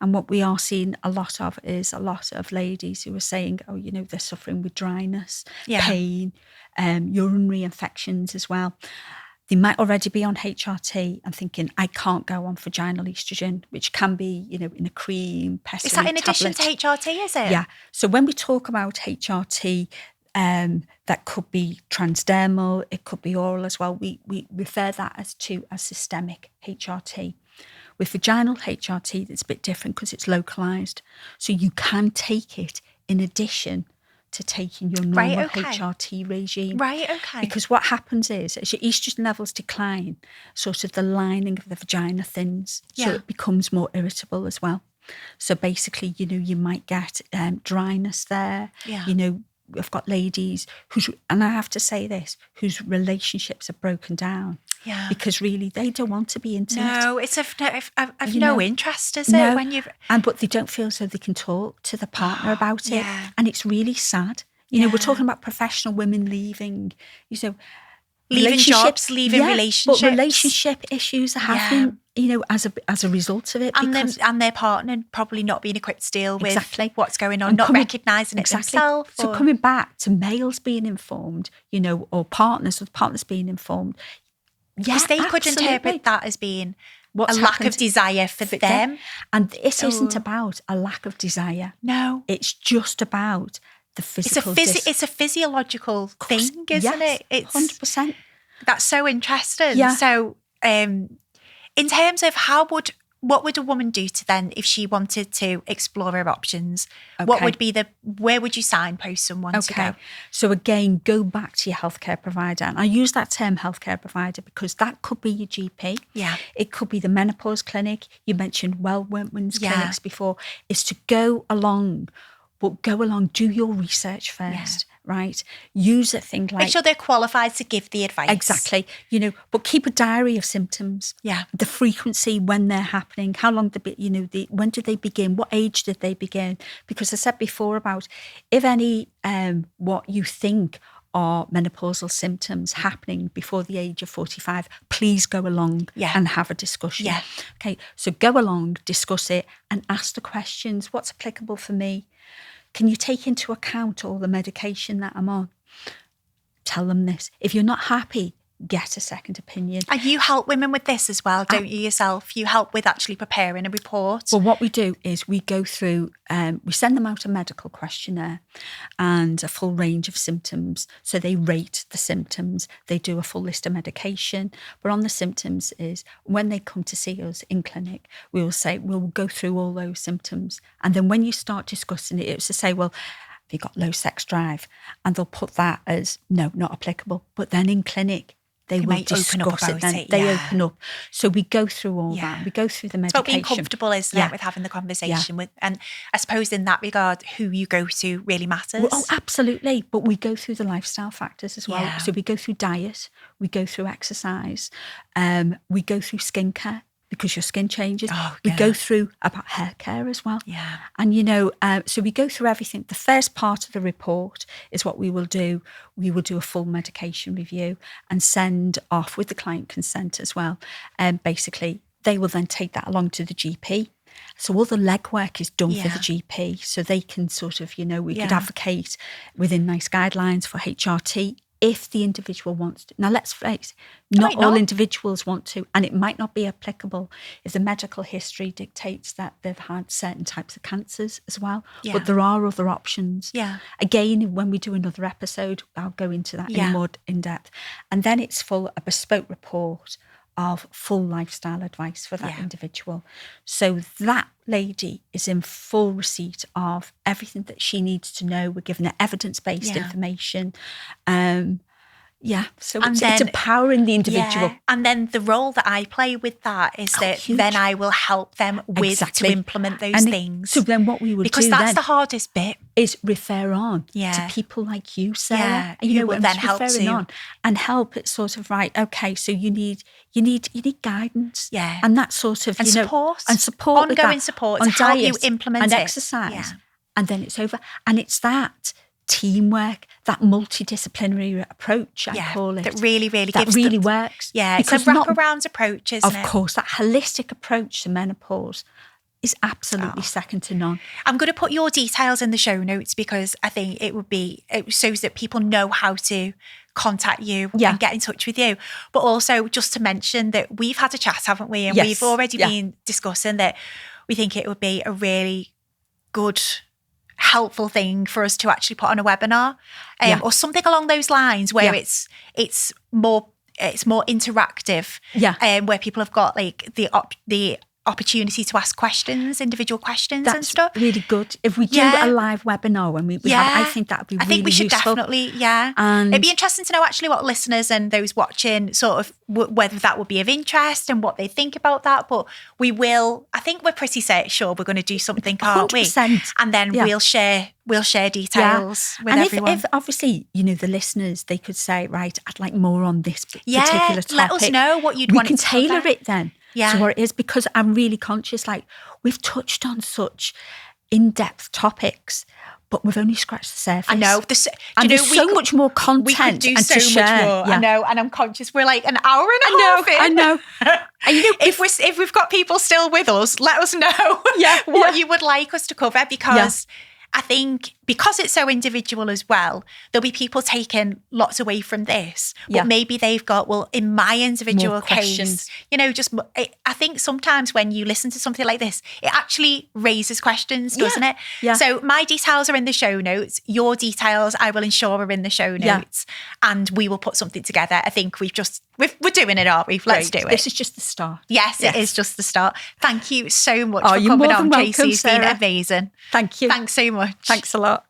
And what we are seeing a lot of is a lot of ladies who are saying, they're suffering with dryness, pain, urinary infections as well. They might already be on HRT and thinking, I can't go on vaginal estrogen, which can be, in a cream, pessary Is that in addition to HRT, is it? Yeah. So when we talk about HRT, that could be transdermal, it could be oral as well. We refer that as systemic HRT. With vaginal HRT, it's a bit different because it's localised. So you can take it in addition to taking your normal HRT regime. Right, okay. Because what happens is, as your estrogen levels decline, sort of the lining of the vagina thins, so it becomes more irritable as well. So basically, you might get dryness there. Yeah. I've got ladies and I have to say this, whose relationships are broken down. Yeah. Because really they don't want to be intimate. No, it's of no interest, is it? When you've... But they don't feel so they can talk to the partner about it. Yeah. And it's really sad. We're talking about professional women leaving, leaving jobs, leaving relationships. But relationship issues are happening, as a result of it. And their partner probably not being equipped to deal with what's going on, and not recognising it themselves. So coming back to males being informed, or partners being informed. Because they could interpret that as being a lack of desire for them. And this isn't about a lack of desire. No. It's just about the physical. It's a physiological thing, isn't it? It's 100%. That's so interesting. Yeah. So in terms of what would a woman do if she wanted to explore her options? Okay. What would be where would you signpost someone to go? So again, go back to your healthcare provider. And I use that term healthcare provider because that could be your GP. Yeah. It could be the menopause clinic. You mentioned women's clinics before. Is to go along, do your research first. Right? Use a thing like... Make sure they're qualified to give the advice. Exactly. But keep a diary of symptoms. Yeah. The frequency, when they're happening, how long, when did they begin? What age did they begin? Because I said before about if any, what you think are menopausal symptoms happening before the age of 45, please go along and have a discussion. Yeah. Okay. So go along, discuss it and ask the questions. What's applicable for me? Can you take into account all the medication that I'm on? Tell them this. If you're not happy, get a second opinion. And you help women with this as well, don't you yourself? You help with actually preparing a report. Well, what we do is we go through, we send them out a medical questionnaire and a full range of symptoms. So they rate the symptoms. They do a full list of medication. But on the symptoms is when they come to see us in clinic, we'll go through all those symptoms. And then when you start discussing it, it's to say, well, have you got low sex drive? And they'll put that as, no, not applicable. But then in clinic, they will discuss it then. They open up. So we go through all that. We go through the medication. But being comfortable, isn't it, with having the conversation with, and I suppose in that regard, who you go to really matters. Well, oh, absolutely. But we go through the lifestyle factors as well. So we go through diet, we go through exercise, we go through skincare. because your skin changes. Oh, we yeah. go through about hair care as well. Yeah. And, so we go through everything. The first part of the report is what we will do. We will do a full medication review and send off with the client consent as well. And basically, they will then take that along to the GP. So all the legwork is done for the GP. So they can sort of, we could advocate within NICE guidelines for HRT if the individual wants to. Now, let's face it, not all individuals want to, and it might not be applicable if the medical history dictates that they've had certain types of cancers as well. Yeah. But there are other options. Yeah. Again, when we do another episode, I'll go into that in more in depth. And then it's a bespoke report of full lifestyle advice for that individual. So that lady is in full receipt of everything that she needs to know. We're giving her evidence-based information. So it's empowering the individual. Yeah. And then the role that I play with that is that huge. Then I will help them to implement those things. So then what we would because do that's the hardest bit. Is refer on to people like you, Sarah. Yeah. And you will then help on and help. It's sort of right. Okay, so you need guidance. Yeah. And that sort of support. And support. Ongoing support to help you implement and it. Exercise. Yeah. And then it's over. And it's that teamwork, that multidisciplinary approach, I call it. That really works. Yeah, it's a wraparound approach, isn't it? Of course, that holistic approach to menopause is absolutely second to none. I'm going to put your details in the show notes because I think it shows that people know how to contact you and get in touch with you. But also just to mention that we've had a chat, haven't we? And we've already been discussing that we think it would be a really good helpful thing for us to actually put on a webinar or something along those lines where it's more interactive where people have got like the opportunity to ask questions, individual questions. That's and stuff. Really good. If we do a live webinar when we have, I think that would be really useful. I think we should definitely, and it'd be interesting to know actually what listeners and those watching sort of whether that would be of interest and what they think about that. But I think we're pretty sure we're going to do something, aren't 100%. we? And then we'll share details with everyone. If obviously, the listeners, they could say, right, I'd like more on this particular topic. Let us know what you'd want to cover. We can tailor it then. Yeah. So what it is, because I'm really conscious, like we've touched on such in-depth topics, but we've only scratched the surface. I know. There's so much more content we could do and so to share. Much more. I know, and I'm conscious. We're like an hour and a half in. I know. And if we've got people still with us, let us know what you would like us to cover because I think because it's so individual as well, there'll be people taking lots away from this, but maybe they've got, in my individual case, I think sometimes when you listen to something like this, it actually raises questions, doesn't it? Yeah. So my details are in the show notes. Your details, I will ensure are in the show notes and we will put something together. I think we're doing it, aren't we? Let's do it. This is just the start. Yes, it is just the start. Thank you so much for coming on, Tracey. It's been amazing. Thank you. Thanks so much. Thanks a lot.